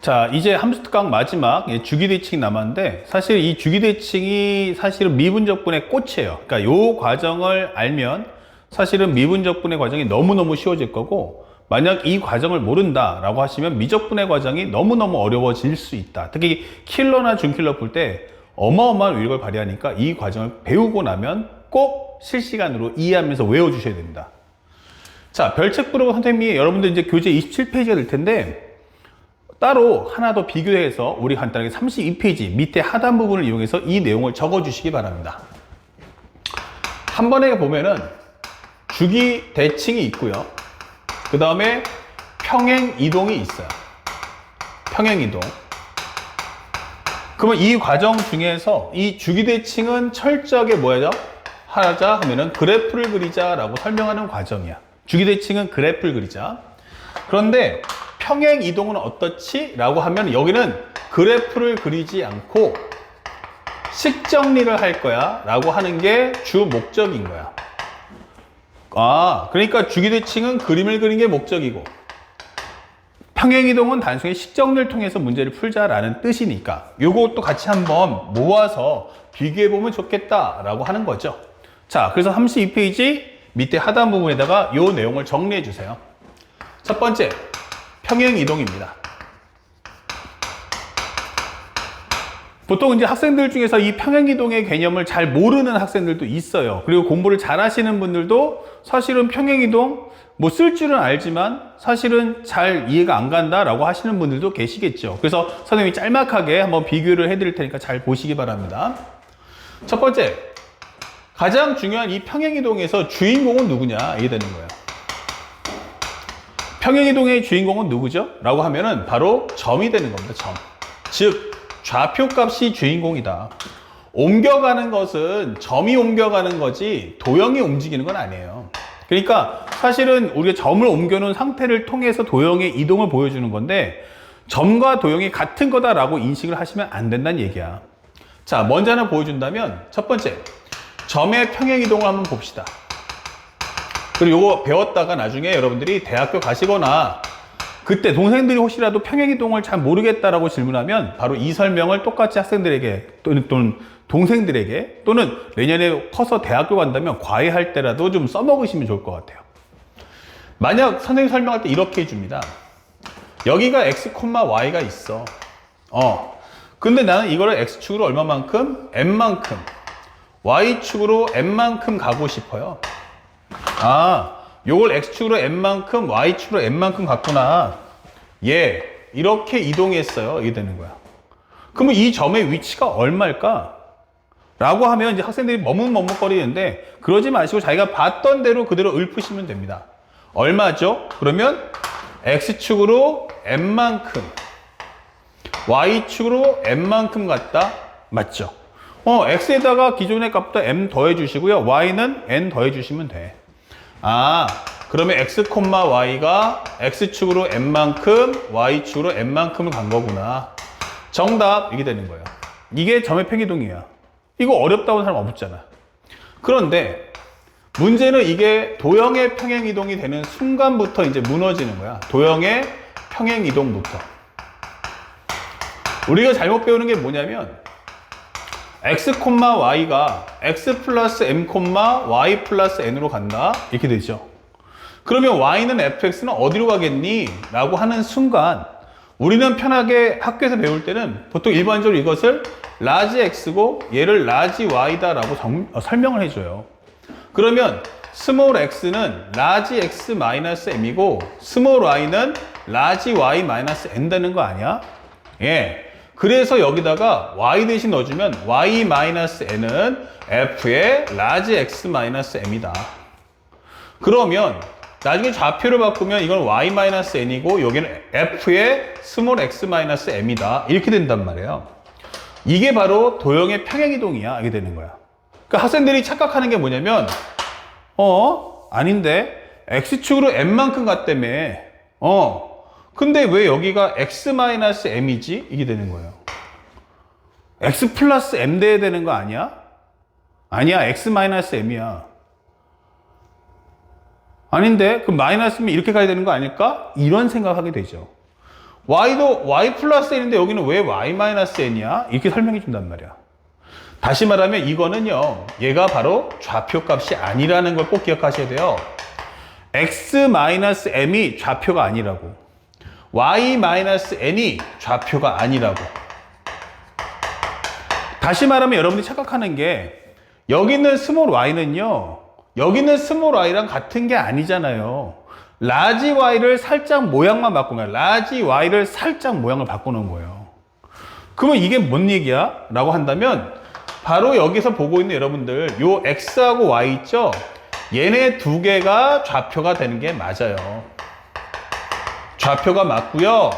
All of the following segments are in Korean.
자, 이제 함수 특강 마지막 주기대칭이 남았는데, 사실 이 주기대칭이 사실은 미분적분의 꽃이에요. 그러니까 요 과정을 알면 사실은 미분적분의 과정이 너무너무 쉬워질 거고, 만약 이 과정을 모른다라고 하시면 미적분의 과정이 너무너무 어려워질 수 있다. 특히 킬러나 준킬러 풀 때 어마어마한 위력을 발휘하니까 이 과정을 배우고 나면 꼭 실시간으로 이해하면서 외워주셔야 됩니다. 자, 별책부로 선생님이 여러분들 이제 교재 27페이지가 될 텐데, 따로 하나 더 비교해서 우리 간단하게 32페이지 밑에 하단 부분을 이용해서 이 내용을 적어 주시기 바랍니다. 한 번에 보면은 주기 대칭이 있고요. 그 다음에 평행 이동이 있어요. 평행 이동. 그러면 이 과정 중에서 이 주기 대칭은 철저하게 뭐야죠? 하자 하면은 그래프를 그리자라고 설명하는 과정이야. 주기 대칭은 그래프를 그리자. 그런데 평행 이동은 어떻지? 라고 하면 여기는 그래프를 그리지 않고 식 정리를 할 거야 라고 하는 게 주 목적인 거야. 그러니까 주기대칭은 그림을 그리는 게 목적이고 평행 이동은 단순히 식 정리를 통해서 문제를 풀자라는 뜻이니까 요것도 같이 한번 모아서 비교해 보면 좋겠다 라고 하는 거죠. 자, 그래서 32페이지 밑에 하단 부분에다가 요 내용을 정리해 주세요. 첫 번째, 평행 이동입니다. 보통 이제 학생들 중에서 이 평행 이동의 개념을 잘 모르는 학생들도 있어요. 그리고 공부를 잘 하시는 분들도 사실은 평행 이동 뭐 쓸 줄은 알지만 사실은 잘 이해가 안 간다라고 하시는 분들도 계시겠죠. 그래서 선생님이 짤막하게 한번 비교를 해드릴 테니까 잘 보시기 바랍니다. 첫 번째, 가장 중요한 이 평행 이동에서 주인공은 누구냐 이게 되는 거예요. 평행이동의 주인공은 누구죠? 라고 하면은 바로 점이 되는 겁니다. 점. 즉 좌표값이 주인공이다. 옮겨가는 것은 점이 옮겨가는 거지 도형이 움직이는 건 아니에요. 그러니까 사실은 우리가 점을 옮겨놓은 상태를 통해서 도형의 이동을 보여주는 건데 점과 도형이 같은 거다라고 인식을 하시면 안 된다는 얘기야. 자, 먼저 하나 보여준다면 첫 번째, 점의 평행이동을 한번 봅시다. 그리고 요거 배웠다가 나중에 여러분들이 대학교 가시거나 그때 동생들이 혹시라도 평행이동을 잘 모르겠다라고 질문하면 바로 이 설명을 똑같이 학생들에게 또는 동생들에게 또는 내년에 커서 대학교 간다면 과외할 때라도 좀 써먹으시면 좋을 것 같아요. 만약 선생님 설명할 때 이렇게 해줍니다. 여기가 x, y가 있어. 근데 나는 이거를 x축으로 얼마만큼? n만큼. y축으로 n만큼 가고 싶어요. 요걸 x축으로 n만큼 y축으로 n만큼 갔구나. 이렇게 이동했어요. 이게 되는 거야. 그러면 이 점의 위치가 얼마일까? 라고 하면 이제 학생들이 머뭇머뭇거리는데 그러지 마시고 자기가 봤던 대로 그대로 읊으시면 됩니다. 얼마죠? 그러면 x축으로 n만큼 y축으로 n만큼 갔다. 맞죠? x에다가 기존의 값부터 m 더해 주시고요. y는 n 더해 주시면 돼. 그러면 x, y가 x축으로 n만큼, y축으로 n만큼을 간 거구나. 정답, 이게 되는 거예요. 이게 점의 평행이동이야. 이거 어렵다고 하는 사람 없잖아. 그런데 문제는 이게 도형의 평행이동이 되는 순간부터 이제 무너지는 거야. 도형의 평행이동부터. 우리가 잘못 배우는 게 뭐냐면 x, y가 x 플러스 m, y 플러스 n으로 간다. 이렇게 되죠. 그러면 y는 fx는 어디로 가겠니? 라고 하는 순간 우리는 편하게 학교에서 배울 때는 보통 일반적으로 이것을 라지 x고 얘를 라지 y다 라고 설명을 해줘요. 그러면 스몰 x는 라지 x 마이너스 m이고 스몰 y는 라지 y 마이너스 n 되는 거 아니야? 그래서 여기다가 y 대신 넣어주면 y-n은 f의 라지 x m이다. 그러면 나중에 좌표를 바꾸면 이건 y-n이고 여기는 f의 스몰 x m이다. 이렇게 된단 말이에요. 이게 바로 도형의 평행이동이야. 이게 되는 거야. 그러니까 학생들이 착각하는 게 뭐냐면 아닌데 x축으로 n만큼 갔다며. 근데 왜 여기가 x-m이지? 이게 되는 거예요. x 플러스 m 돼야 되는 거 아니야? 아니야, x-m이야. 아닌데? 그럼 마이너스면 이렇게 가야 되는 거 아닐까? 이런 생각하게 되죠. y도 y 플러스 n인데 여기는 왜 y 마이너스 n이야? 이렇게 설명해 준단 말이야. 다시 말하면 이거는요, 얘가 바로 좌표값이 아니라는 걸 꼭 기억하셔야 돼요. x-m이 좌표가 아니라고, y-n이 좌표가 아니라고. 다시 말하면 여러분들이 착각하는 게, 여기 있는 스몰 y는요, 여기 있는 스몰 y랑 같은 게 아니잖아요. 라지 y를 살짝 모양만 바꾸면, 라지 y를 살짝 모양을 바꾸는 거예요. 그러면 이게 뭔 얘기야? 라고 한다면 바로 여기서 보고 있는 여러분들, 요 x하고 y 있죠? 얘네 두 개가 좌표가 되는 게 맞아요. 좌표가 맞고요.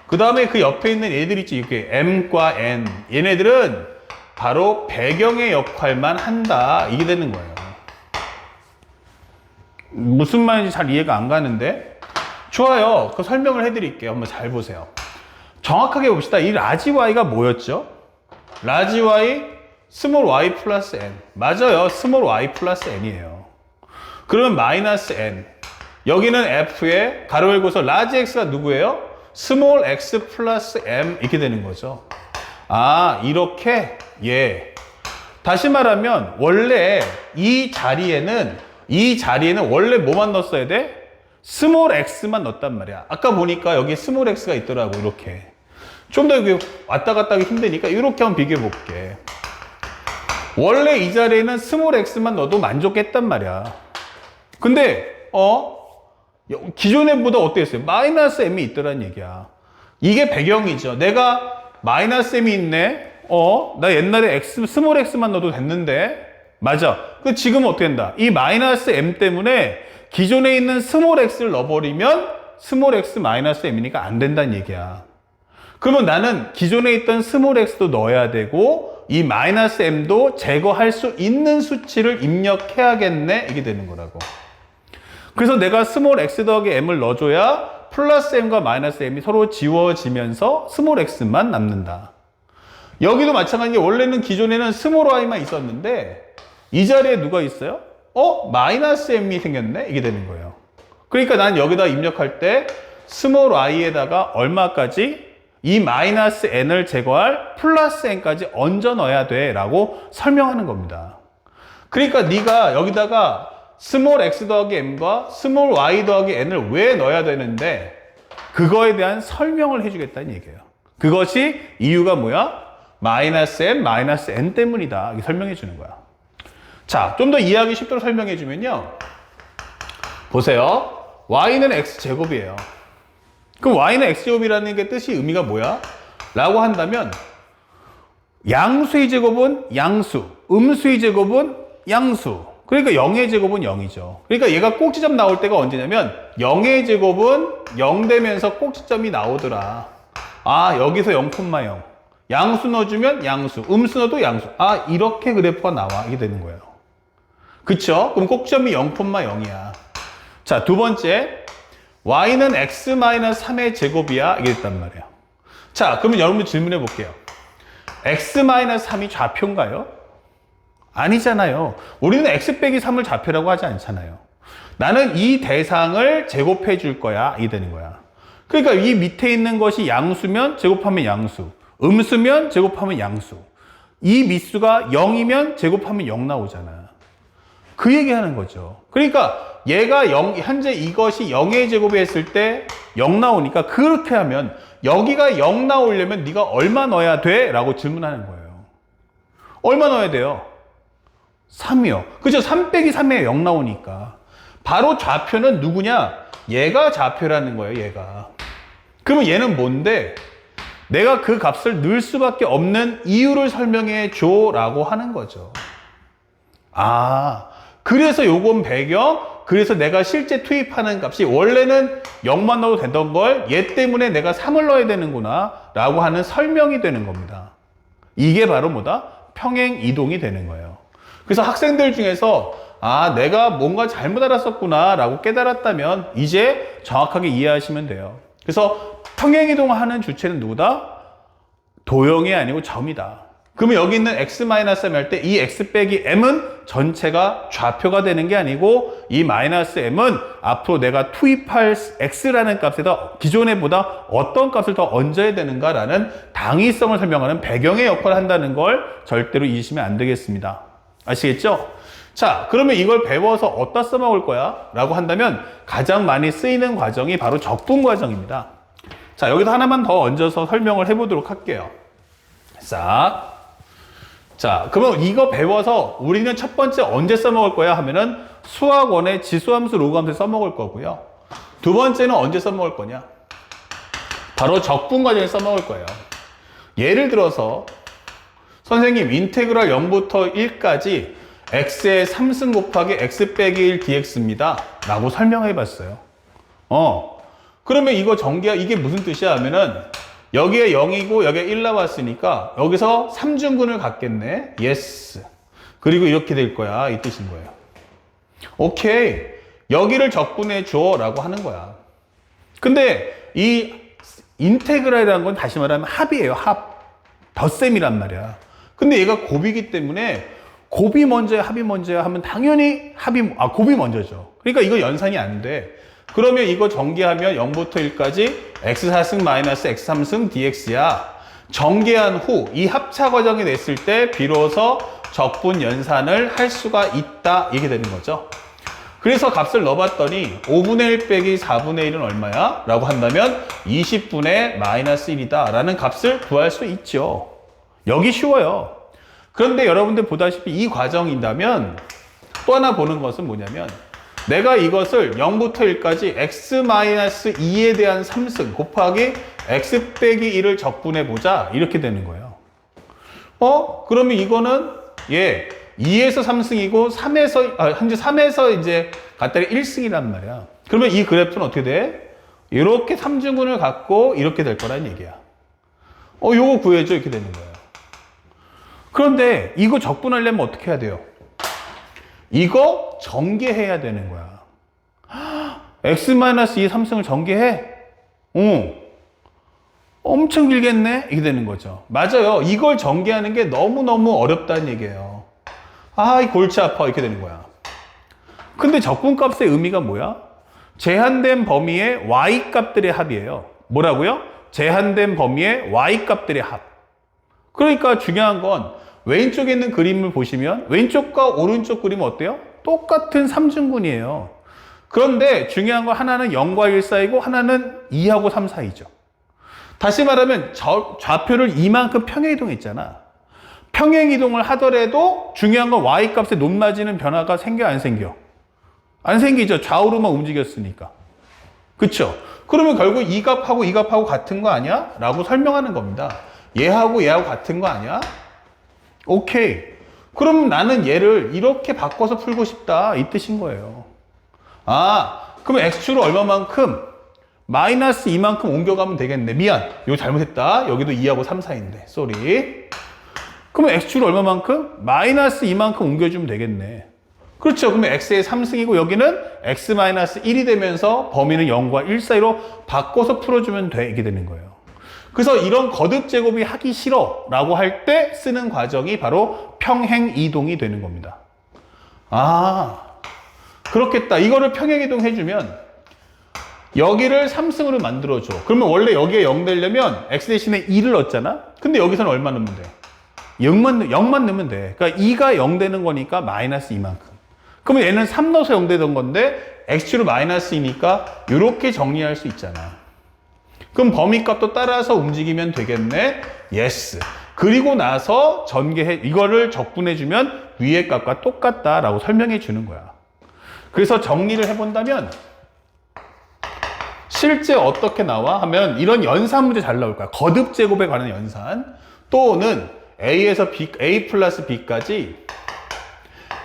그 다음에 그 옆에 있는 애들 있지, 이렇게 m과 n. 얘네들은 바로 배경의 역할만 한다. 이게 되는 거예요. 무슨 말인지 잘 이해가 안 가는데? 좋아요. 그 설명을 해드릴게요. 한번 잘 보세요. 정확하게 봅시다. 이 라지 y가 뭐였죠? 라지 y, 스몰 y 플러스 n. 맞아요. 스몰 y 플러스 n이에요. 그러면 마이너스 n. 여기는 f에 가로 열고서 라지 x가 누구예요? 스몰 x 플러스 m 이렇게 되는 거죠. 아, 이렇게? 예. 다시 말하면 원래 이 자리에는 원래 뭐만 넣었어야 돼? 스몰 x만 넣었단 말이야. 아까 보니까 여기 스몰 x가 있더라고. 이렇게 좀 더 왔다 갔다 하기 힘드니까 이렇게 한번 비교해 볼게. 원래 이 자리에는 스몰 x만 넣어도 만족했단 말이야. 근데 기존에 보다 어땠어요? 마이너스 m이 있더란 얘기야. 이게 배경이죠. 내가 마이너스 m이 있네. 나 옛날에 스몰 x만 넣어도 됐는데. 맞아. 그 지금은 어떻게 된다? 이 마이너스 m 때문에 기존에 있는 스몰 x를 넣어버리면 스몰 x 마이너스 m이니까 안 된다는 얘기야. 그러면 나는 기존에 있던 스몰 x도 넣어야 되고 이 마이너스 m도 제거할 수 있는 수치를 입력해야겠네. 이게 되는 거라고. 그래서 내가 스몰 x 더하기 m을 넣어줘야 플러스 m과 마이너스 m이 서로 지워지면서 스몰 x만 남는다. 여기도 마찬가지로 원래는 기존에는 스몰 y만 있었는데 이 자리에 누가 있어요? 마이너스 m이 생겼네? 이게 되는 거예요. 그러니까 난 여기다 입력할 때 스몰 y에다가 얼마까지? 이 마이너스 n을 제거할 플러스 n까지 얹어 넣어야 돼 라고 설명하는 겁니다. 그러니까 네가 여기다가 스몰 x 더하기 m과 스몰 y 더하기 n을 왜 넣어야 되는데 그거에 대한 설명을 해주겠다는 얘기예요. 그것이 이유가 뭐야? 마이너스 m, 마이너스 n 때문이다. 이렇게 설명해 주는 거야. 자, 좀 더 이해하기 쉽도록 설명해 주면요. 보세요. y는 x제곱이에요. 그럼 y는 x제곱이라는 게 뜻이 의미가 뭐야? 라고 한다면 양수의 제곱은 양수, 음수의 제곱은 양수. 그러니까 0의 제곱은 0이죠. 그러니까 얘가 꼭지점 나올 때가 언제냐면 0의 제곱은 0 되면서 꼭지점이 나오더라. 아, 여기서 0,0. 양수 넣어주면 양수, 음수 넣어도 양수. 아, 이렇게 그래프가 나와. 이게 되는 거예요. 그쵸? 그럼 꼭지점이 0,0이야. 자, 두 번째. y는 x-3의 제곱이야. 이게 됐단 말이에요. 자, 그러면 여러분들 질문해 볼게요. x-3이 좌표인가요? 아니잖아요. 우리는 x 빼기 3을 좌표라고 하지 않잖아요. 나는 이 대상을 제곱해 줄 거야. 이게 되는 거야. 그러니까 이 밑에 있는 것이 양수면 제곱하면 양수, 음수면 제곱하면 양수. 이 밑수가 0이면 제곱하면 0 나오잖아. 그 얘기하는 거죠. 그러니까 얘가 현재 이것이 0의 제곱이 했을 때 0 나오니까 그렇게 하면 여기가 0 나오려면 네가 얼마 넣어야 돼? 라고 질문하는 거예요. 얼마 넣어야 돼요? 3이요. 그죠? 3 빼기 3에 0 나오니까. 바로 좌표는 누구냐? 얘가 좌표라는 거예요, 얘가. 그러면 얘는 뭔데? 내가 그 값을 넣을 수밖에 없는 이유를 설명해 줘 라고 하는 거죠. 아, 그래서 요건 배경, 그래서 내가 실제 투입하는 값이 원래는 0만 넣어도 되던 걸 얘 때문에 내가 3을 넣어야 되는구나 라고 하는 설명이 되는 겁니다. 이게 바로 뭐다? 평행 이동이 되는 거예요. 그래서 학생들 중에서 아, 내가 뭔가 잘못 알았었구나 라고 깨달았다면 이제 정확하게 이해하시면 돼요. 그래서 평행 이동하는 주체는 누구다? 도형이 아니고 점이다. 그러면 여기 있는 x-m 할 때 이 x 빼기 m은 전체가 좌표가 되는 게 아니고 이 마이너스 m은 앞으로 내가 투입할 x라는 값에다 기존에 보다 어떤 값을 더 얹어야 되는가라는 당위성을 설명하는 배경의 역할을 한다는 걸 절대로 잊으시면 안 되겠습니다. 아시겠죠? 자, 그러면 이걸 배워서 어디다 써먹을 거야? 라고 한다면 가장 많이 쓰이는 과정이 바로 적분 과정입니다. 자, 여기서 하나만 더 얹어서 설명을 해보도록 할게요. 싹. 자, 그러면 이거 배워서 우리는 첫 번째 언제 써먹을 거야 하면은 수학원의 지수함수 로그함수 써먹을 거고요. 두 번째는 언제 써먹을 거냐? 바로 적분 과정에 써먹을 거예요. 예를 들어서 선생님 인테그랄 0부터 1까지 x의 3승 곱하기 x 빼기 1 dx입니다 라고 설명해 봤어요. 그러면 이거 이게 무슨 뜻이야 하면은 여기에 0이고 여기에 1 나왔으니까 여기서 3중근을 갖겠네. yes. 그리고 이렇게 될 거야. 이 뜻인 거예요. 오케이. 여기를 적분해 줘 라고 하는 거야. 근데 이 인테그랄이라는 건 다시 말하면 합이에요. 합. 덧셈이란 말이야. 근데 얘가 곱이기 때문에 곱이 먼저야 합이 먼저야 하면 당연히 곱이 먼저죠. 그러니까 이거 연산이 안 돼. 그러면 이거 전개하면 0부터 1까지 x4승 마이너스 x3승 dx야. 전개한 후 이 합차 과정이 됐을 때 비로소 적분 연산을 할 수가 있다. 이게 되는 거죠. 그래서 값을 넣어봤더니 5분의 1 빼기 4분의 1은 얼마야? 라고 한다면 20분의 마이너스 1이다 라는 값을 구할 수 있죠. 여기 쉬워요. 그런데 여러분들 보다시피 이 과정이라면 또 하나 보는 것은 뭐냐면 내가 이것을 0부터 1까지 x-2에 대한 3승 곱하기 x 빼기 1을 적분해 보자 이렇게 되는 거예요. 그러면 이거는 2에서 3승이고 3에서 이제 갖다가 1승이란 말이야. 그러면 이 그래프는 어떻게 돼? 이렇게 3중근을 갖고 이렇게 될 거란 얘기야. 요거 구해줘 이렇게 되는 거예요. 그런데 이거 적분하려면 어떻게 해야 돼요? 이거 전개해야 되는 거야. x-2의 3승을 전개해? 엄청 길겠네? 이게 되는 거죠. 맞아요. 이걸 전개하는 게 너무너무 어렵다는 얘기예요. 이 골치 아파. 이렇게 되는 거야. 근데 적분값의 의미가 뭐야? 제한된 범위의 y값들의 합이에요. 뭐라고요? 제한된 범위의 y값들의 합. 그러니까 중요한 건 왼쪽에 있는 그림을 보시면 왼쪽과 오른쪽 그림은 어때요? 똑같은 3중근이에요. 그런데 중요한 건 하나는 0과 1 사이고 하나는 2하고 3 사이죠. 다시 말하면 좌표를 이만큼 평행이동했잖아. 평행이동을 하더라도 중요한 건 y값의 높낮이는 변화가 생겨 안 생겨? 안 생기죠. 좌우로만 움직였으니까. 그쵸? 그러면 결국 이 값하고 이 값하고 같은 거 아니야? 라고 설명하는 겁니다. 얘하고 얘하고 같은 거 아니야? 오케이. 그럼 나는 얘를 이렇게 바꿔서 풀고 싶다. 이 뜻인 거예요. 그럼 x축을 얼마만큼? 마이너스 2만큼 옮겨가면 되겠네. 미안. 이거 잘못했다. 여기도 2하고 3 사이인데. 쏘리. 그러면 x축을 얼마만큼? 마이너스 2만큼 옮겨주면 되겠네. 그렇죠. 그러면 x의 3승이고 여기는 x-1이 되면서 범위는 0과 1 사이로 바꿔서 풀어주면 돼. 이게 되는 거예요. 그래서 이런 거듭 제곱이 하기 싫어 라고 할 때 쓰는 과정이 바로 평행 이동이 되는 겁니다. 그렇겠다. 이거를 평행 이동 해주면 여기를 3승으로 만들어줘. 그러면 원래 여기에 0 되려면 x 대신에 2를 넣었잖아. 근데 여기서는 얼마 넣으면 돼? 0만 넣으면 돼. 그러니까 2가 0 되는 거니까 마이너스 2만큼. 그러면 얘는 3 넣어서 0 되던 건데 x축으로 마이너스 2니까 이렇게 정리할 수 있잖아. 그럼 범위값도 따라서 움직이면 되겠네. yes. 그리고 나서 이거를 적분해주면 위의 값과 똑같다라고 설명해 주는 거야. 그래서 정리를 해본다면 실제 어떻게 나와 하면 이런 연산 문제 잘 나올 거야. 거듭 제곱에 관한 연산 또는 a에서 b, a 플러스 b까지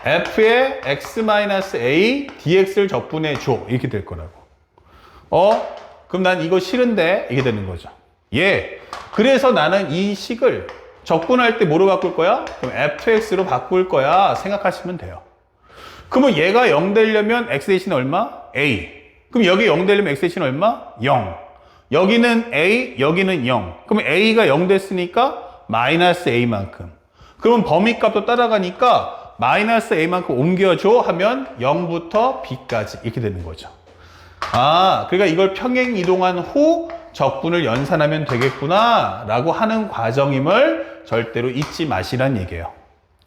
f의 x-a dx를 적분해 줘 이렇게 될 거라고. 그럼 난 이거 싫은데 이게 되는 거죠. 그래서 나는 이 식을 적분할 때 뭐로 바꿀 거야? 그럼 fx로 바꿀 거야 생각하시면 돼요. 그러면 얘가 0 되려면 x 대신에 얼마? a. 그럼 여기 0 되려면 x 대신에 얼마? 0. 여기는 a, 여기는 0. 그럼 a가 0 됐으니까 마이너스 a만큼. 그러면 범위값도 따라가니까 마이너스 a만큼 옮겨줘 하면 0부터 b까지 이렇게 되는 거죠. 아, 그러니까 이걸 평행 이동한 후 적분을 연산하면 되겠구나 라고 하는 과정임을 절대로 잊지 마시란 얘기예요.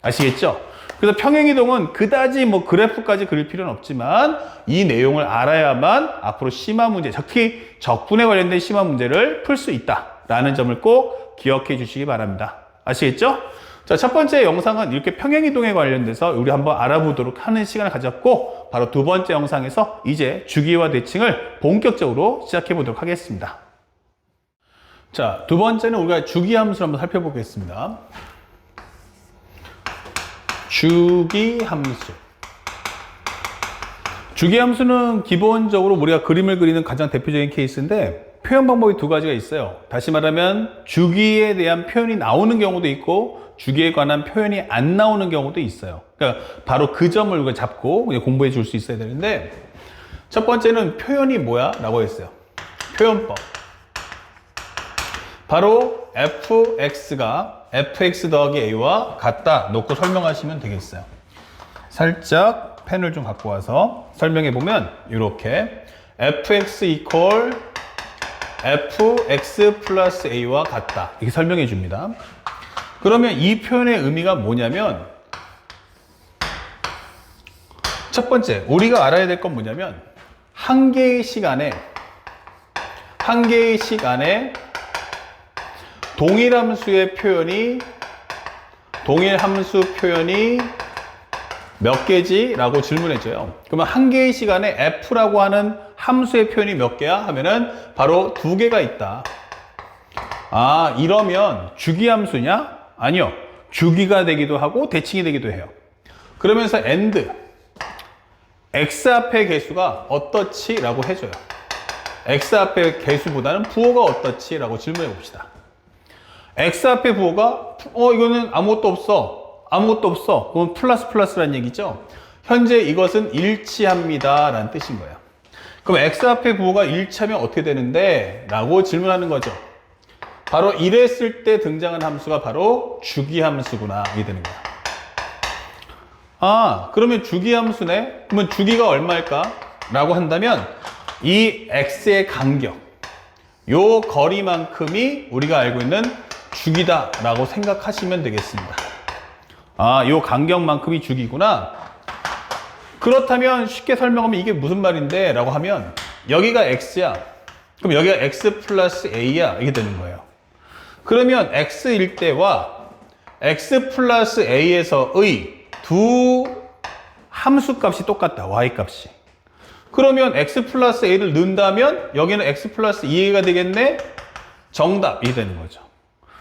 아시겠죠? 그래서 평행이동은 그다지 뭐 그래프까지 그릴 필요는 없지만 이 내용을 알아야만 앞으로 심화 문제, 특히 적분에 관련된 심화 문제를 풀 수 있다라는 점을 꼭 기억해 주시기 바랍니다. 아시겠죠? 자, 첫 번째 영상은 이렇게 평행이동에 관련돼서 우리 한번 알아보도록 하는 시간을 가졌고, 바로 두 번째 영상에서 이제 주기와 대칭을 본격적으로 시작해 보도록 하겠습니다. 자, 두 번째는 우리가 주기함수를 한번 살펴보겠습니다. 주기함수. 주기함수는 기본적으로 우리가 그림을 그리는 가장 대표적인 케이스인데, 표현 방법이 두 가지가 있어요. 다시 말하면 주기에 대한 표현이 나오는 경우도 있고 주기에 관한 표현이 안 나오는 경우도 있어요. 그러니까 바로 그 점을 우리가 잡고 공부해 줄 수 있어야 되는데, 첫 번째는 표현이 뭐야? 라고 했어요. 표현법. 바로 fx가 fx 더하기 a와 같다 놓고 설명하시면 되겠어요. 살짝 펜을 좀 갖고 와서 설명해 보면 이렇게 fx equal fx 플러스 a와 같다 이렇게 설명해 줍니다. 그러면 이 표현의 의미가 뭐냐면, 첫 번째 우리가 알아야 될 건 뭐냐면 한 개의 시간에 동일 함수 표현이 몇 개지? 라고 질문해줘요. 그러면 한 개의 시간에 f라고 하는 함수의 표현이 몇 개야? 하면은 바로 두 개가 있다. 아, 이러면 주기함수냐? 아니요. 주기가 되기도 하고 대칭이 되기도 해요. 그러면서 and x 앞의 개수가 어떻지? 라고 해줘요. x 앞의 개수보다는 부호가 어떻지? 라고 질문해 봅시다. x 앞의 부호가 이거는 아무것도 없어. 그건 플러스라는 얘기죠. 현재 이것은 일치합니다 라는 뜻인 거예요. 그럼 x 앞의 부호가 일치하면 어떻게 되는데? 라고 질문하는 거죠. 바로 이랬을 때 등장한 함수가 바로 주기함수구나 이게 되는 거야. 아, 그러면 주기함수네? 그러면 주기가 얼마일까? 라고 한다면 이 x의 간격, 요 거리만큼이 우리가 알고 있는 주기다 라고 생각하시면 되겠습니다. 아, 요 간격만큼이 주기구나. 그렇다면 쉽게 설명하면 이게 무슨 말인데? 라고 하면 여기가 x야. 그럼 여기가 x 플러스 a야. 이게 되는 거예요. 그러면 x일 때와 x 플러스 a에서의 두 함수값이 똑같다. y값이. 그러면 x 플러스 a를 넣는다면 여기는 x 플러스 2a가 되겠네? 정답이 되는 거죠.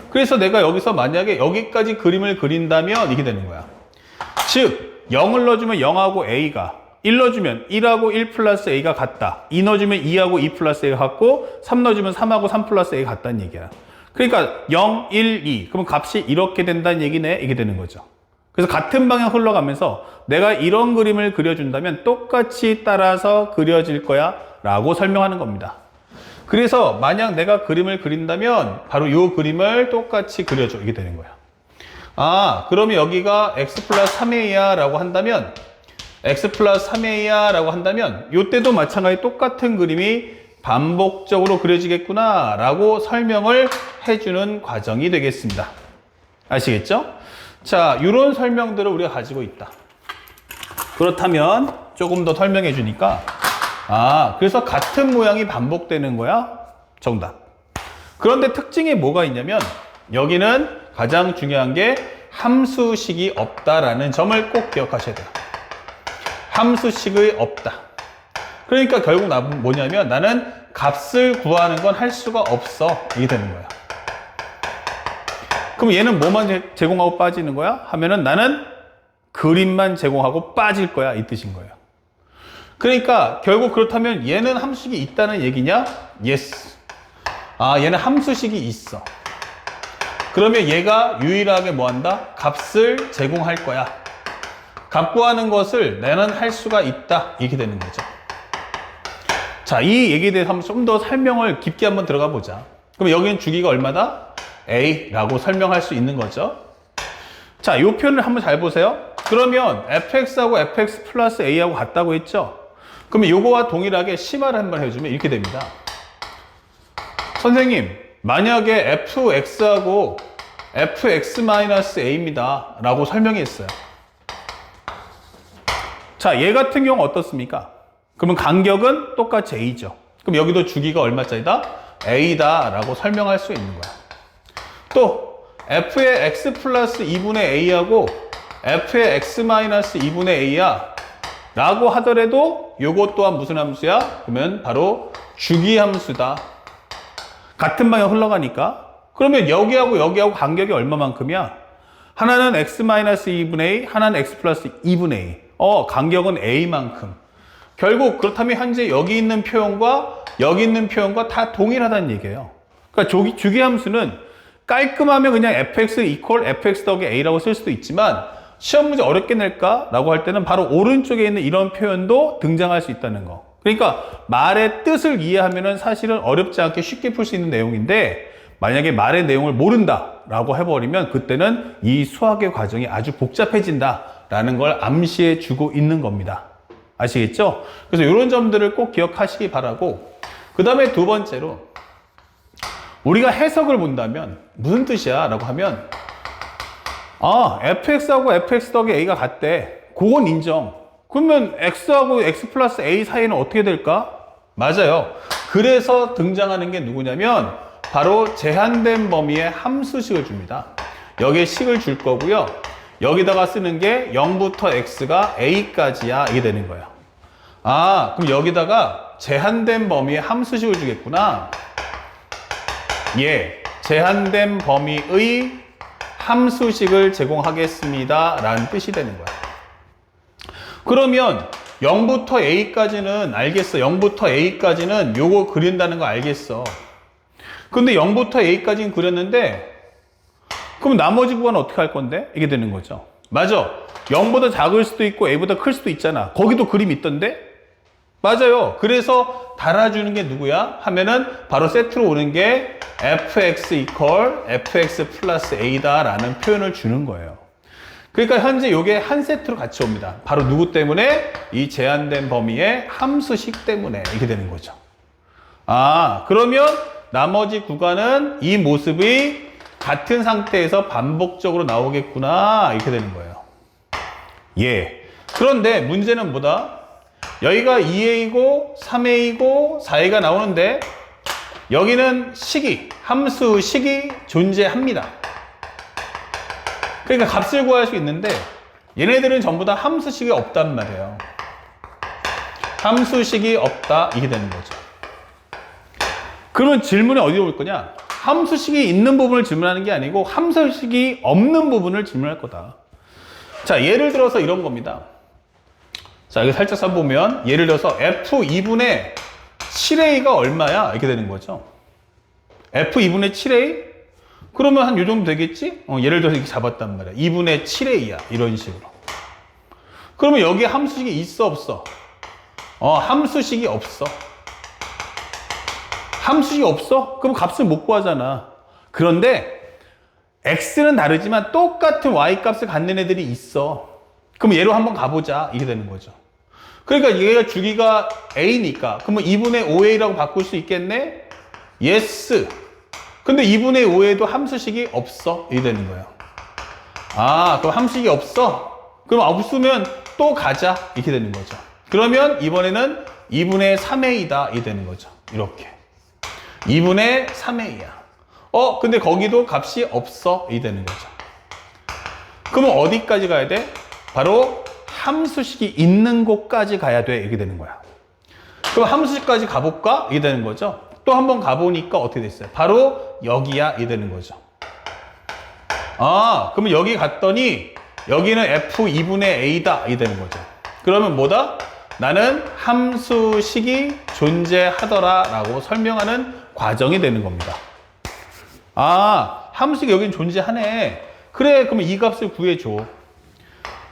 그래서 내가 여기서 만약에 여기까지 그림을 그린다면 이게 되는 거야. 즉 0을 넣어주면 0하고 a가, 1 넣어주면 1하고 1 플러스 a가 같다. 2 넣어주면 2하고 2 플러스 a가 같고 3 넣어주면 3하고 3 플러스 a가 같다는 얘기야. 그러니까 0, 1, 2 그러면 값이 이렇게 된다는 얘기네. 이게 되는 거죠. 그래서 같은 방향 흘러가면서 내가 이런 그림을 그려준다면 똑같이 따라서 그려질 거야 라고 설명하는 겁니다. 그래서 만약 내가 그림을 그린다면 바로 이 그림을 똑같이 그려줘. 이게 되는 거야. 아, 그러면 여기가 x 플러스 3a야 라고 한다면 x 플러스 3a야 라고 한다면 이때도 마찬가지 똑같은 그림이 반복적으로 그려지겠구나 라고 설명을 해주는 과정이 되겠습니다. 아시겠죠? 자, 이런 설명들을 우리가 가지고 있다. 그렇다면 조금 더 설명해 주니까, 아, 그래서 같은 모양이 반복되는 거야? 정답. 그런데 특징이 뭐가 있냐면 여기는 가장 중요한 게 함수식이 없다라는 점을 꼭 기억하셔야 돼요. 함수식이 없다. 그러니까 결국 뭐냐면 나는 값을 구하는 건 할 수가 없어. 이게 되는 거야. 그럼 얘는 뭐만 제공하고 빠지는 거야? 하면은 나는 그림만 제공하고 빠질 거야. 이 뜻인 거예요. 그러니까 결국 그렇다면 얘는 함수식이 있다는 얘기냐? Yes. 아, 얘는 함수식이 있어. 그러면 얘가 유일하게 뭐 한다? 값을 제공할 거야. 값 구하는 것을 나는 할 수가 있다. 이렇게 되는 거죠. 자, 이 얘기에 대해서 한번 좀 더 설명을 깊게 한번 들어가 보자. 그럼 여기는 주기가 얼마다? A라고 설명할 수 있는 거죠. 자, 이 표현을 한번 잘 보세요. 그러면 fx하고 fx 플러스 a하고 같다고 했죠? 그러면 요거와 동일하게 심화를 한번 해주면 이렇게 됩니다. 선생님, 만약에 fx하고 fx-a입니다 라고 설명했어요. 자, 얘 같은 경우 어떻습니까? 그러면 간격은 똑같이 a죠. 그럼 여기도 주기가 얼마짜리다? a다 라고 설명할 수 있는 거야. 또 f의 x 플러스 2분의 a하고 f의 x 마이너스 2분의 a야 라고 하더라도 요것 또한 무슨 함수야? 그러면 바로 주기 함수다. 같은 방향 흘러가니까. 그러면 여기하고 여기하고 간격이 얼마만큼이야? 하나는 x 마이너스 2분의 a, 하나는 x 플러스 2분의 a. 간격은 a만큼. 결국 그렇다면 현재 여기 있는 표현과 여기 있는 표현과 다 동일하다는 얘기예요. 그러니까 주기 함수는 깔끔하면 그냥 fx equal fx 더하기 a라고 쓸 수도 있지만 시험 문제 어렵게 낼까라고 할 때는 바로 오른쪽에 있는 이런 표현도 등장할 수 있다는 거. 그러니까 말의 뜻을 이해하면은 사실은 어렵지 않게 쉽게 풀 수 있는 내용인데 만약에 말의 내용을 모른다라고 해버리면 그때는 이 수학의 과정이 아주 복잡해진다라는 걸 암시해 주고 있는 겁니다. 아시겠죠? 그래서 이런 점들을 꼭 기억하시기 바라고, 그 다음에 두 번째로 우리가 해석을 본다면 무슨 뜻이야? 라고 하면 fx하고 fx 더하기 a가 같대. 그건 인정. 그러면 x하고 x 플러스 a 사이는 어떻게 될까? 맞아요. 그래서 등장하는 게 누구냐면 바로 제한된 범위의 함수식을 줍니다. 여기에 식을 줄 거고요. 여기다가 쓰는 게 0부터 x가 a까지야 이게 되는 거예요. 그럼 여기다가 제한된 범위의 함수식을 주겠구나. 예, 제한된 범위의 함수식을 제공하겠습니다 라는 뜻이 되는 거야. 그러면 0부터 a까지는 알겠어. 0부터 a까지는 요거 그린다는 거 알겠어. 근데 0부터 a까지는 그렸는데 그럼 나머지 구간은 어떻게 할 건데? 이게 되는 거죠. 맞아. 0보다 작을 수도 있고 a보다 클 수도 있잖아. 거기도 그림 있던데? 맞아요. 그래서 달아주는 게 누구야? 하면은 바로 세트로 오는 게 fx equal fx 플러스 a다 라는 표현을 주는 거예요. 그러니까 현재 이게 한 세트로 같이 옵니다. 바로 누구 때문에? 이 제한된 범위의 함수식 때문에 이렇게 되는 거죠. 그러면 나머지 구간은 이 모습이 같은 상태에서 반복적으로 나오겠구나 이렇게 되는 거예요. 예. 그런데 문제는 뭐다? 여기가 2a이고 3a이고 4a가 나오는데 여기는 식이, 함수식이 존재합니다. 그러니까 값을 구할 수 있는데 얘네들은 전부 다 함수식이 없단 말이에요. 함수식이 없다 이게 되는 거죠. 그러면 질문이 어디로 올 거냐? 함수식이 있는 부분을 질문하는 게 아니고 함수식이 없는 부분을 질문할 거다. 자, 예를 들어서 이런 겁니다. 자, 여기 살짝 써보면 예를 들어서 f2분의 7a가 얼마야? 이렇게 되는 거죠. f2분의 7a? 그러면 한 요 정도 되겠지? 예를 들어서 이렇게 잡았단 말이야. 2분의 7a야. 이런 식으로. 그러면 여기에 함수식이 있어, 없어? 함수식이 없어. 함수식이 없어? 그럼 값을 못 구하잖아. 그런데 x는 다르지만 똑같은 y 값을 갖는 애들이 있어. 그럼 얘로 한번 가보자. 이게 되는 거죠. 그러니까 얘가 주기가 a니까 그러면 2분의 5a라고 바꿀 수 있겠네? yes. 근데 2분의 5에도 함수식이 없어. 이게 되는 거예요. 그럼 함수식이 없어? 그럼 없으면 또 가자. 이렇게 되는 거죠. 그러면 이번에는 2분의 3a다. 이게 되는 거죠. 이렇게. 2분의 3a야. 근데 거기도 값이 없어. 이게 되는 거죠. 그러면 어디까지 가야 돼? 바로 함수식이 있는 곳까지 가야 돼. 이렇게 되는 거야. 그럼 함수식까지 가볼까? 이게 되는 거죠. 또 한번 가보니까 어떻게 됐어요? 바로 여기야. 이게 되는 거죠. 그러면 여기 갔더니 여기는 f2분의 a다. 이게 되는 거죠. 그러면 뭐다? 나는 함수식이 존재하더라 라고 설명하는 과정이 되는 겁니다. 함수식이 여긴 존재하네. 그래, 그러면 이 값을 구해줘.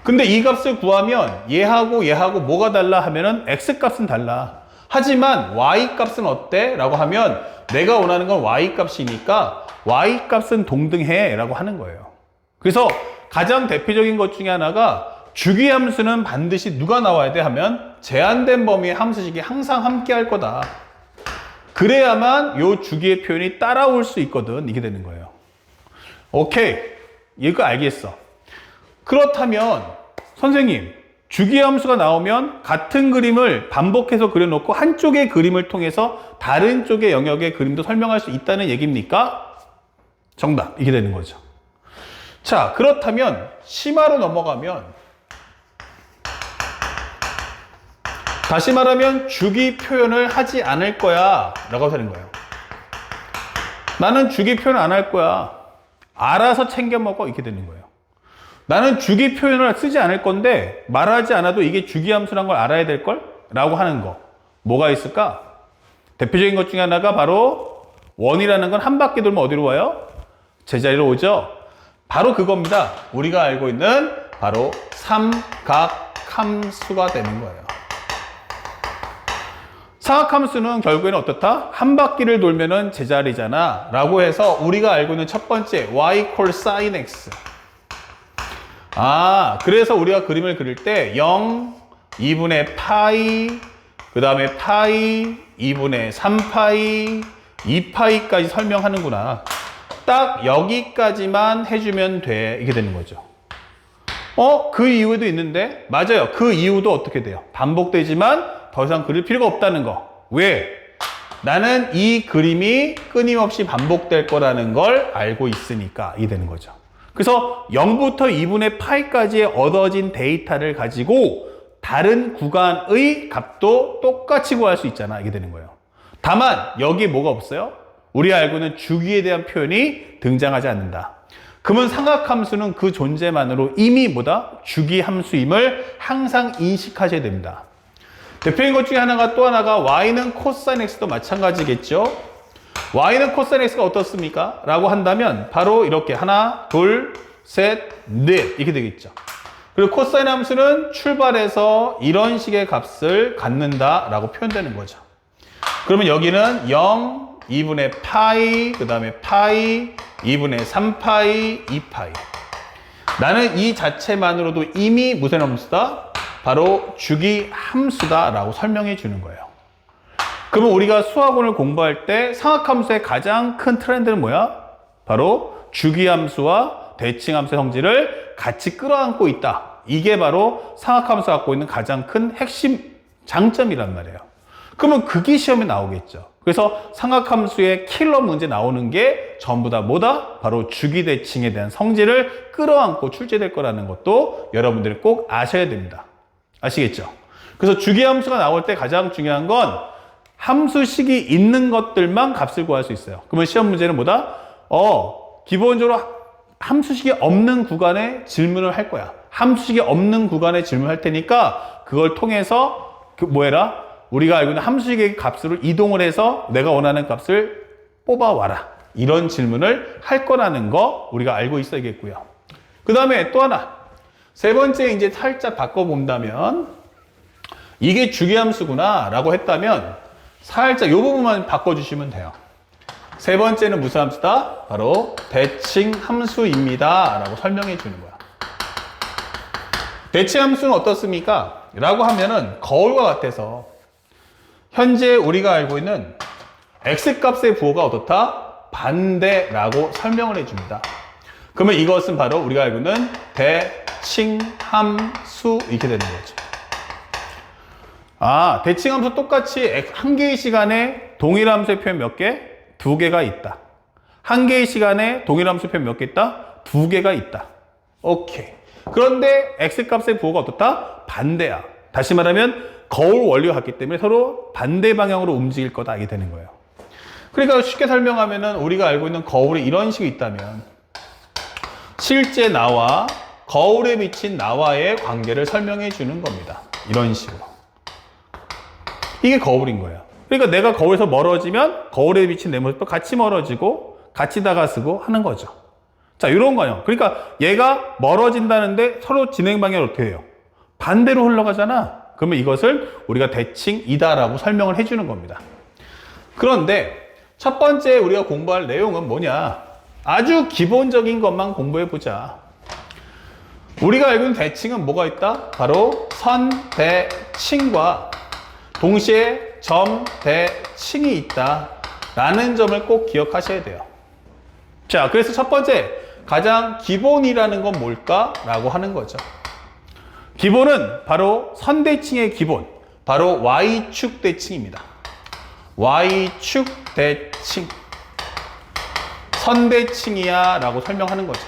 근데 이 값을 구하면 얘하고 뭐가 달라 하면은 x 값은 달라. 하지만 y 값은 어때? 라고 하면 내가 원하는 건 y 값이니까 y 값은 동등해 라고 하는 거예요. 그래서 가장 대표적인 것 중에 하나가 주기함수는 반드시 누가 나와야 돼 하면 제한된 범위의 함수식이 항상 함께 할 거다. 그래야만 요 주기의 표현이 따라올 수 있거든. 이게 되는 거예요. 오케이. 이거 알겠어. 그렇다면 선생님, 주기함수가 나오면 같은 그림을 반복해서 그려놓고 한쪽의 그림을 통해서 다른 쪽의 영역의 그림도 설명할 수 있다는 얘기입니까? 정답. 이게 되는 거죠. 자, 그렇다면 심화로 넘어가면 다시 말하면 주기 표현을 하지 않을 거야 라고 되는 거예요. 나는 주기 표현 안 할 거야. 알아서 챙겨 먹어. 이렇게 되는 거예요. 나는 주기 표현을 쓰지 않을 건데 말하지 않아도 이게 주기함수란 걸 알아야 될 걸? 라고 하는 거. 뭐가 있을까? 대표적인 것 중에 하나가 바로 원이라는 건 한 바퀴 돌면 어디로 와요? 제자리로 오죠? 바로 그겁니다. 우리가 알고 있는 바로 삼각함수가 되는 거예요. 삼각함수는 결국에는 어떻다? 한 바퀴를 돌면은 제자리잖아 라고 해서 우리가 알고 있는 첫 번째 y equals sin x. 그래서 우리가 그림을 그릴 때 0, 2분의 파이, 그 다음에 파이, 2분의 3파이, 2파이까지 설명하는구나. 딱 여기까지만 해주면 돼. 이게 되는 거죠. 그 이유도 있는데? 맞아요. 그 이유도 어떻게 돼요? 반복되지만 더 이상 그릴 필요가 없다는 거. 왜? 나는 이 그림이 끊임없이 반복될 거라는 걸 알고 있으니까 이게 되는 거죠. 그래서 0부터 2분의 파이까지의 얻어진 데이터를 가지고 다른 구간의 값도 똑같이 구할 수 있잖아. 이게 되는 거예요. 다만 여기에 뭐가 없어요? 우리가 알고 있는 주기에 대한 표현이 등장하지 않는다. 그러면 삼각함수는 그 존재만으로 이미 뭐다? 주기 함수임을 항상 인식하셔야 됩니다. 대표적인 것 중에 하나가 또 하나가 y는 코사인 x도 마찬가지겠죠. y는 코사인 x가 어떻습니까? 라고 한다면 바로 이렇게 하나, 둘, 셋, 넷 이렇게 되겠죠. 그리고 코사인 함수는 출발해서 이런 식의 값을 갖는다 라고 표현되는 거죠. 그러면 여기는 0, 2분의 파이, 그 다음에 파이, 2분의 3파이, 2파이. 나는 이 자체만으로도 이미 무슨 함수다? 바로 주기 함수다 라고 설명해 주는 거예요. 그러면 우리가 수학원을 공부할 때 삼각함수의 가장 큰 트렌드는 뭐야? 바로 주기함수와 대칭함수의 성질을 같이 끌어안고 있다. 이게 바로 삼각함수가 갖고 있는 가장 큰 핵심 장점이란 말이에요. 그러면 그게 시험에 나오겠죠. 그래서 삼각함수의 킬러 문제 나오는 게 전부 다 뭐다? 바로 주기대칭에 대한 성질을 끌어안고 출제될 거라는 것도 여러분들이 꼭 아셔야 됩니다. 아시겠죠? 그래서 주기함수가 나올 때 가장 중요한 건 함수식이 있는 것들만 값을 구할 수 있어요. 그러면 시험 문제는 뭐다? 기본적으로 함수식이 없는 구간에 질문을 할 거야. 함수식이 없는 구간에 질문할 테니까 그걸 통해서 우리가 알고 있는 함수식의 값으로 이동을 해서 내가 원하는 값을 뽑아와라. 이런 질문을 할 거라는 거 우리가 알고 있어야겠고요. 그 다음에 또 하나. 세 번째 이제 살짝 바꿔본다면 이게 주기함수구나 라고 했다면 살짝 이 부분만 바꿔주시면 돼요. 세 번째는 무슨 함수다? 바로 대칭함수입니다 라고 설명해 주는 거야. 대칭함수는 어떻습니까? 라고 하면은 거울과 같아서 현재 우리가 알고 있는 x값의 부호가 어떻다? 반대라고 설명을 해줍니다. 그러면 이것은 바로 우리가 알고 있는 대칭함수 이렇게 되는 거죠. 대칭함수 똑같이 한 개의 시간에 동일 함수의 표현 몇 개? 두 개가 있다. 한 개의 시간에 동일 함수의 표현 몇 개 있다? 두 개가 있다. 오케이. 그런데 x값의 부호가 어떻다? 반대야. 다시 말하면 거울 원리와 같기 때문에 서로 반대 방향으로 움직일 거다. 이게 되는 거예요. 그러니까 쉽게 설명하면은 우리가 알고 있는 거울이 이런 식이 있다면 실제 나와 거울에 비친 나와의 관계를 설명해 주는 겁니다. 이런 식으로. 이게 거울인 거예요. 그러니까 내가 거울에서 멀어지면 거울에 비친 내 모습도 같이 멀어지고 같이 다가서고 하는 거죠. 자, 이런 거예요. 그러니까 얘가 멀어진다는데 서로 진행 방향을 어떻게 해요? 반대로 흘러가잖아. 그러면 이것을 우리가 대칭이다라고 설명을 해주는 겁니다. 그런데 첫 번째 우리가 공부할 내용은 뭐냐? 아주 기본적인 것만 공부해 보자. 우리가 알고 있는 대칭은 뭐가 있다? 바로 선, 대, 칭과 동시에 점, 대, 칭이 있다 라는 점을 꼭 기억하셔야 돼요. 자, 그래서 첫 번째, 가장 기본이라는 건 뭘까? 라고 하는 거죠. 기본은 바로 선대칭의 기본, 바로 Y축 대칭입니다. Y축 대칭. 선대칭이야 라고 설명하는 거죠.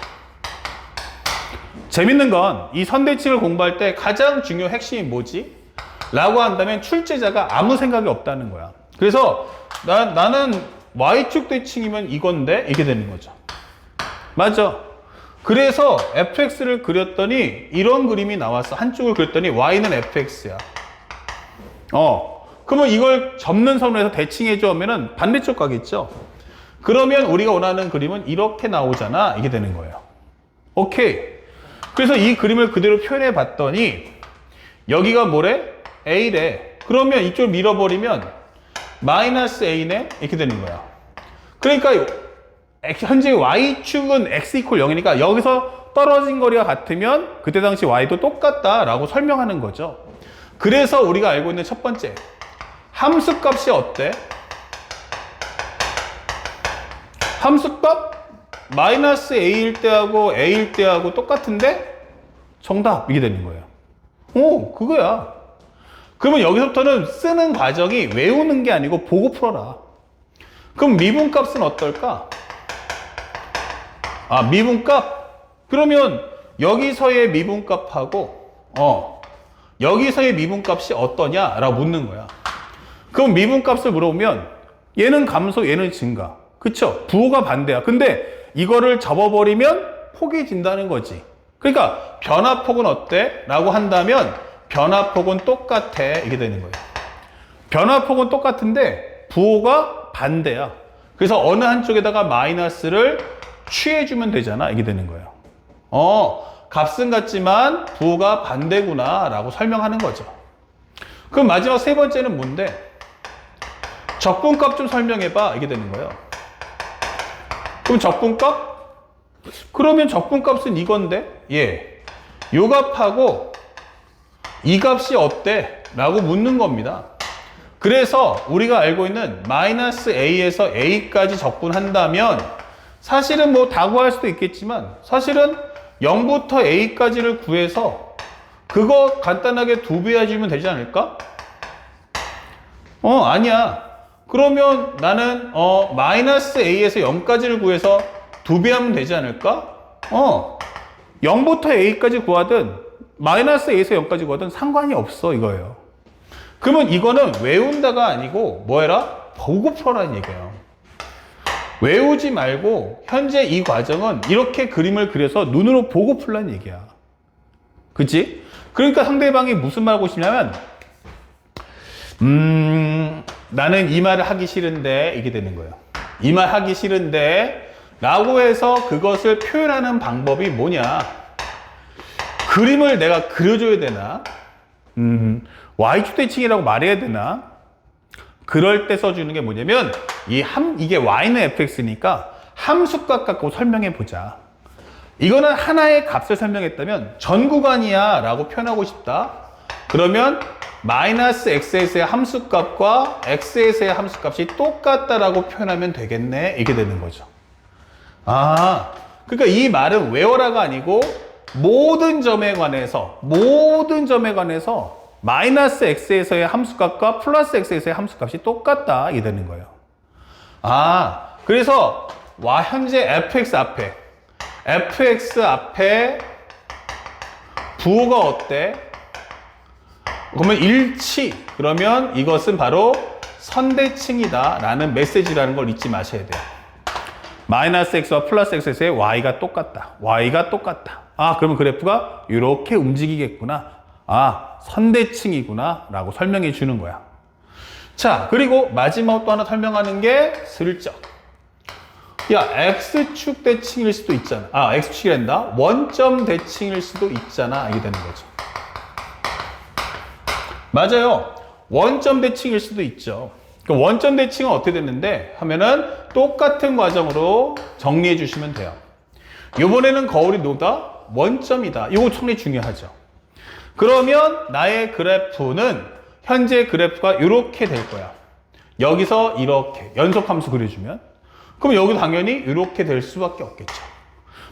재밌는 건 이 선대칭을 공부할 때 가장 중요한 핵심이 뭐지? 라고 한다면 출제자가 아무 생각이 없다는 거야. 그래서 나는 Y축 대칭이면 이건데 이게 되는 거죠. 맞아. 그래서 fx를 그렸더니 이런 그림이 나왔어. 한쪽을 그렸더니 y는 fx야. 그러면 이걸 접는 선으로 해서 대칭해줘 하면은 반대쪽 가겠죠. 그러면 우리가 원하는 그림은 이렇게 나오잖아. 이게 되는 거예요. 오케이. 그래서 이 그림을 그대로 표현해 봤더니 여기가 뭐래? a래. 그러면 이쪽을 밀어버리면 마이너스 a네? 이렇게 되는 거야. 그러니까 현재 y축은 x 이퀄 0이니까 여기서 떨어진 거리가 같으면 그때 당시 y도 똑같다라고 설명하는 거죠. 그래서 우리가 알고 있는 첫 번째, 함수값이 어때? 함수값 마이너스 a일 때하고 a일 때하고 똑같은데 정답 이게 되는 거예요. 오, 그거야. 그러면 여기서부터는 쓰는 과정이 외우는 게 아니고 보고 풀어라. 그럼 미분값은 어떨까? 미분값? 그러면 여기서의 미분값하고 여기서의 미분값이 어떠냐라고 묻는 거야. 그럼 미분값을 물어보면 얘는 감소, 얘는 증가. 그쵸? 부호가 반대야. 근데 이거를 접어버리면 폭이 진다는 거지. 그러니까 변화폭은 어때? 라고 한다면 변화폭은 똑같아. 이게 되는 거예요. 변화폭은 똑같은데 부호가 반대야. 그래서 어느 한쪽에다가 마이너스를 취해주면 되잖아. 이게 되는 거예요. 값은 같지만 부호가 반대구나 라고 설명하는 거죠. 그럼 마지막 세 번째는 뭔데? 적분값 좀 설명해봐. 이게 되는 거예요. 그럼 적분값? 그러면 적분값은 이건데 요 값하고 이 값이 어때? 라고 묻는 겁니다. 그래서 우리가 알고 있는 마이너스 a에서 a까지 적분한다면 사실은 뭐 다 구할 수도 있겠지만 사실은 0부터 a까지를 구해서 그거 간단하게 2배 해주면 되지 않을까? 아니야. 그러면 나는 마이너스 a에서 0까지를 구해서 2배 하면 되지 않을까? 0부터 a까지 구하든 마이너스 a에서 0까지 구하든 상관이 없어 이거예요. 그러면 이거는 외운다가 아니고 뭐 해라? 보고 풀어라는 얘기예요. 외우지 말고 현재 이 과정은 이렇게 그림을 그려서 눈으로 보고 풀라는 얘기야. 그치? 그러니까 상대방이 무슨 말 하고 싶냐면 나는 이 말을 하기 싫은데 이게 되는 거예요. 이 말 하기 싫은데 라고 해서 그것을 표현하는 방법이 뭐냐? 그림을 내가 그려줘야 되나? Y축 대칭이라고 말해야 되나? 그럴 때 써주는 게 뭐냐면 이게 Y는 fx니까 함수값 갖고 설명해 보자. 이거는 하나의 값을 설명했다면 전 구간이야 라고 표현하고 싶다. 그러면 마이너스 x에서의 함수값과 x에서의 함수값이 똑같다라고 표현하면 되겠네. 이게 되는 거죠. 그러니까 이 말은 외워라가 아니고 모든 점에 관해서 마이너스 x에서의 함수값과 플러스 x에서의 함수값이 똑같다. 이게 되는 거예요. 그래서 현재 fx 앞에 부호가 어때? 그러면 일치. 그러면 이것은 바로 선대칭이다 라는 메시지라는 걸 잊지 마셔야 돼요. 마이너스 x와 플러스 x에서의 y가 똑같다. 그러면 그래프가 이렇게 움직이겠구나. 선대칭이구나 라고 설명해 주는 거야. 자, 그리고 마지막 또 하나 설명하는 게 슬쩍. x축 대칭일 수도 있잖아. x축이란다. 원점 대칭일 수도 있잖아. 이게 되는 거죠. 맞아요. 원점 대칭일 수도 있죠. 그럼 원점 대칭은 어떻게 됐는데 하면은 똑같은 과정으로 정리해 주시면 돼요. 요번에는 거울이 뭐다? 원점이다. 이거 정리 중요하죠. 그러면 나의 그래프는 현재 그래프가 이렇게 될 거야. 여기서 이렇게 연속함수 그려주면 그럼 여기도 당연히 이렇게 될 수밖에 없겠죠.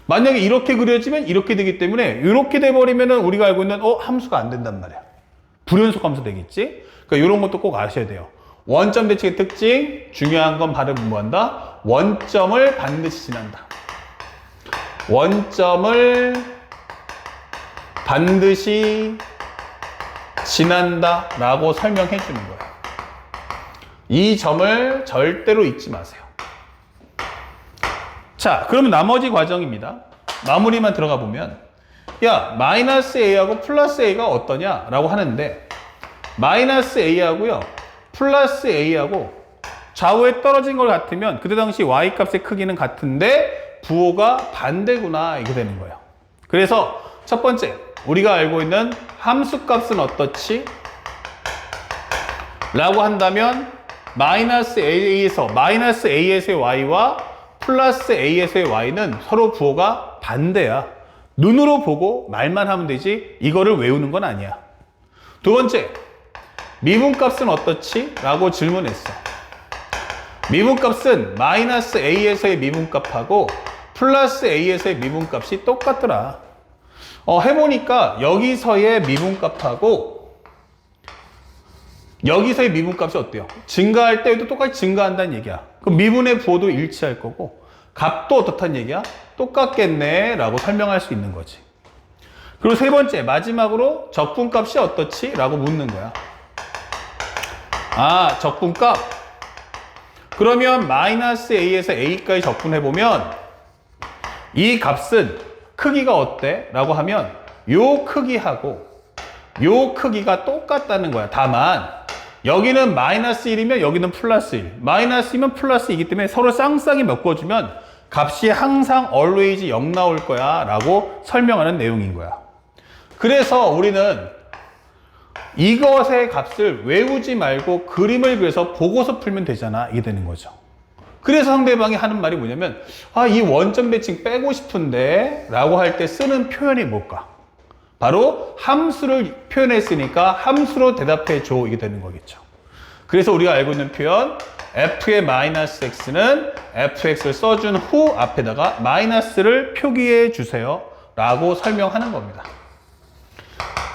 만약에 이렇게 그려지면 이렇게 되기 때문에 이렇게 돼버리면은 우리가 알고 있는 함수가 안 된단 말이야. 불연속 함수 되겠지? 그러니까 이런 것도 꼭 아셔야 돼요. 원점 대칭의 특징, 중요한 건 바로 뭐한다? 원점을 반드시 지난다. 원점을 반드시 지난다 라고 설명해 주는 거예요. 이 점을 절대로 잊지 마세요. 자, 그러면 나머지 과정입니다. 마무리만 들어가 보면 야, 마이너스 A하고 플러스 A가 어떠냐? 라고 하는데 마이너스 A하고요 플러스 A하고 좌우에 떨어진 것 같으면 그때 당시 Y값의 크기는 같은데 부호가 반대구나 이게 되는 거예요. 그래서 첫 번째 우리가 알고 있는 함수값은 어떻지? 라고 한다면 마이너스 A에서의 Y와 플러스 A에서의 Y는 서로 부호가 반대야. 눈으로 보고 말만 하면 되지 이거를 외우는 건 아니야. 두 번째, 미분값은 어떻지? 라고 질문했어. 미분값은 마이너스 A에서의 미분값하고 플러스 A에서의 미분값이 똑같더라. 해보니까 여기서의 미분값하고 여기서의 미분값이 어때요? 증가할 때도 똑같이 증가한다는 얘기야. 그럼 미분의 부호도 일치할 거고 값도 어떻다는 얘기야? 똑같겠네 라고 설명할 수 있는 거지. 그리고 세 번째 마지막으로 적분값이 어떻지? 라고 묻는 거야. 아, 적분값. 그러면 마이너스 A에서 A까지 적분해보면 이 값은 크기가 어때? 라고 하면 요 크기하고 요 크기가 똑같다는 거야. 다만 여기는 마이너스 1이면 여기는 플러스 1. 마이너스 2면 플러스 2이기 때문에 서로 쌍쌍이 묶어주면 값이 항상 always 0 나올 거야 라고 설명하는 내용인 거야. 그래서 우리는 이것의 값을 외우지 말고 그림을 그려서 보고서 풀면 되잖아. 이게 되는 거죠. 그래서 상대방이 하는 말이 뭐냐면 이 원점 대칭 빼고 싶은데 라고 할 때 쓰는 표현이 뭘까? 바로 함수를 표현했으니까 함수로 대답해 줘 이게 되는 거겠죠. 그래서 우리가 알고 있는 표현 f의 마이너스 x는 fx를 써준 후 앞에다가 마이너스를 표기해 주세요 라고 설명하는 겁니다.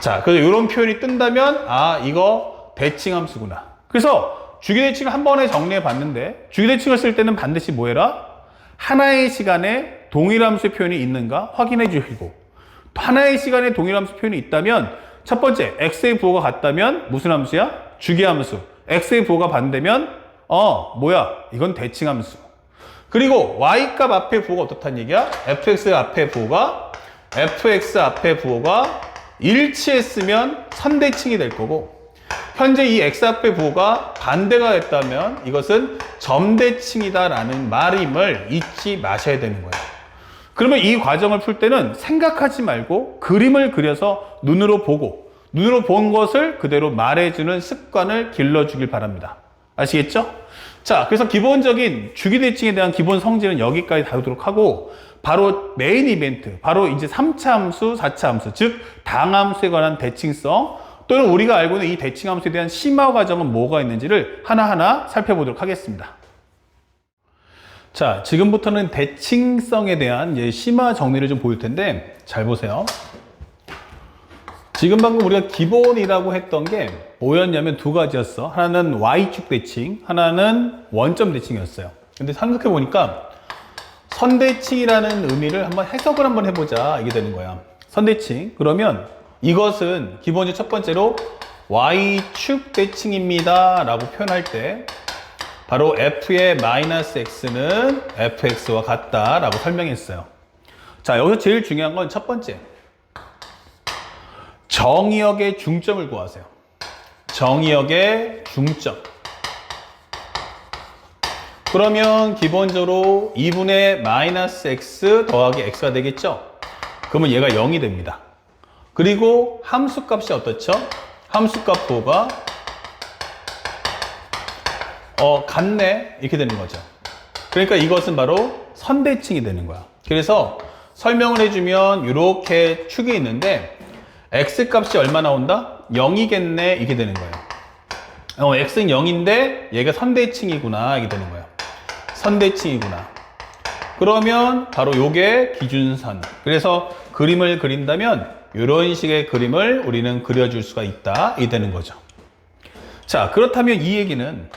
자, 그래서 이런 표현이 뜬다면 이거 대칭함수구나. 그래서 주기대칭을 한 번에 정리해 봤는데 주기대칭을 쓸 때는 반드시 뭐 해라? 하나의 시간에 동일함수의 표현이 있는가 확인해 주시고 하나의 시간에 동일함수 표현이 있다면 첫 번째 x의 부호가 같다면 무슨 함수야? 주기함수. x의 부호가 반대면 뭐야? 이건 대칭함수. 그리고 y값 앞에 부호가 어떻다는 얘기야? fx 앞에 부호가 일치했으면 선대칭이 될 거고 현재 이 x 앞의 부호가 반대가 됐다면 이것은 점대칭이다라는 말임을 잊지 마셔야 되는 거예요. 그러면 이 과정을 풀 때는 생각하지 말고 그림을 그려서 눈으로 보고 눈으로 본 것을 그대로 말해주는 습관을 길러주길 바랍니다. 아시겠죠? 자, 그래서 기본적인 주기대칭에 대한 기본 성질은 여기까지 다루도록 하고 바로 메인 이벤트, 바로 이제 3차 함수, 4차 함수, 즉 당함수에 관한 대칭성 또는 우리가 알고 있는 이 대칭함수에 대한 심화 과정은 뭐가 있는지를 하나하나 살펴보도록 하겠습니다. 자, 지금부터는 대칭성에 대한 이제 심화 정리를 좀 보일 텐데 잘 보세요. 지금 방금 우리가 기본이라고 했던 게 뭐였냐면 두 가지였어. 하나는 Y축 대칭, 하나는 원점 대칭이었어요. 근데 생각해 보니까 선대칭이라는 의미를 한번 해석을 한번 해보자 이게 되는 거야. 선대칭. 그러면 이것은 기본적으로 첫 번째로 Y축 대칭입니다 라고 표현할 때 바로 f의 마이너스 x는 fx와 같다 라고 설명했어요. 자, 여기서 제일 중요한 건 첫 번째 정의역의 중점을 구하세요. 정의역의 중점. 그러면 기본적으로 2분의 마이너스 x 더하기 x가 되겠죠? 그러면 얘가 0이 됩니다. 그리고 함수값이 어떻죠? 함수값 부호가 같네 이렇게 되는 거죠. 그러니까 이것은 바로 선대칭이 되는 거야. 그래서 설명을 해주면 이렇게 축이 있는데 x값이 얼마 나온다? 0이겠네 이게 되는 거예요. x는 0인데 얘가 선대칭이구나 이게 되는 거예요. 선대칭이구나. 그러면 바로 요게 기준선. 그래서 그림을 그린다면 이런 식의 그림을 우리는 그려줄 수가 있다 이 되는 거죠. 자, 그렇다면 이 얘기는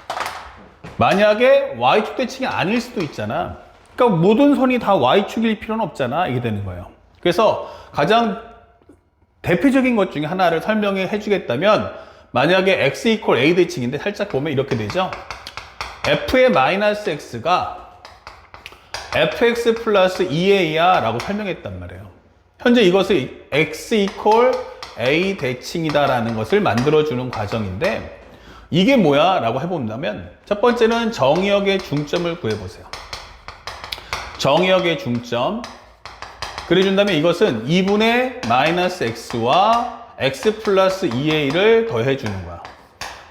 만약에 y축 대칭이 아닐 수도 있잖아. 그러니까 모든 선이 다 y축일 필요는 없잖아 이게 되는 거예요. 그래서 가장 대표적인 것 중에 하나를 설명해 주겠다면 만약에 x 이퀄 a 대칭인데 살짝 보면 이렇게 되죠. f의 마이너스 x가 fx 플러스 2a야 라고 설명했단 말이에요. 현재 이것을 x 이퀄 a 대칭이다 라는 것을 만들어주는 과정인데 이게 뭐야 라고 해본다면 첫 번째는 정의역의 중점을 구해보세요. 정의역의 중점 그려준다면 이것은 2분의 마이너스 x와 x 플러스 2a를 더해주는 거야.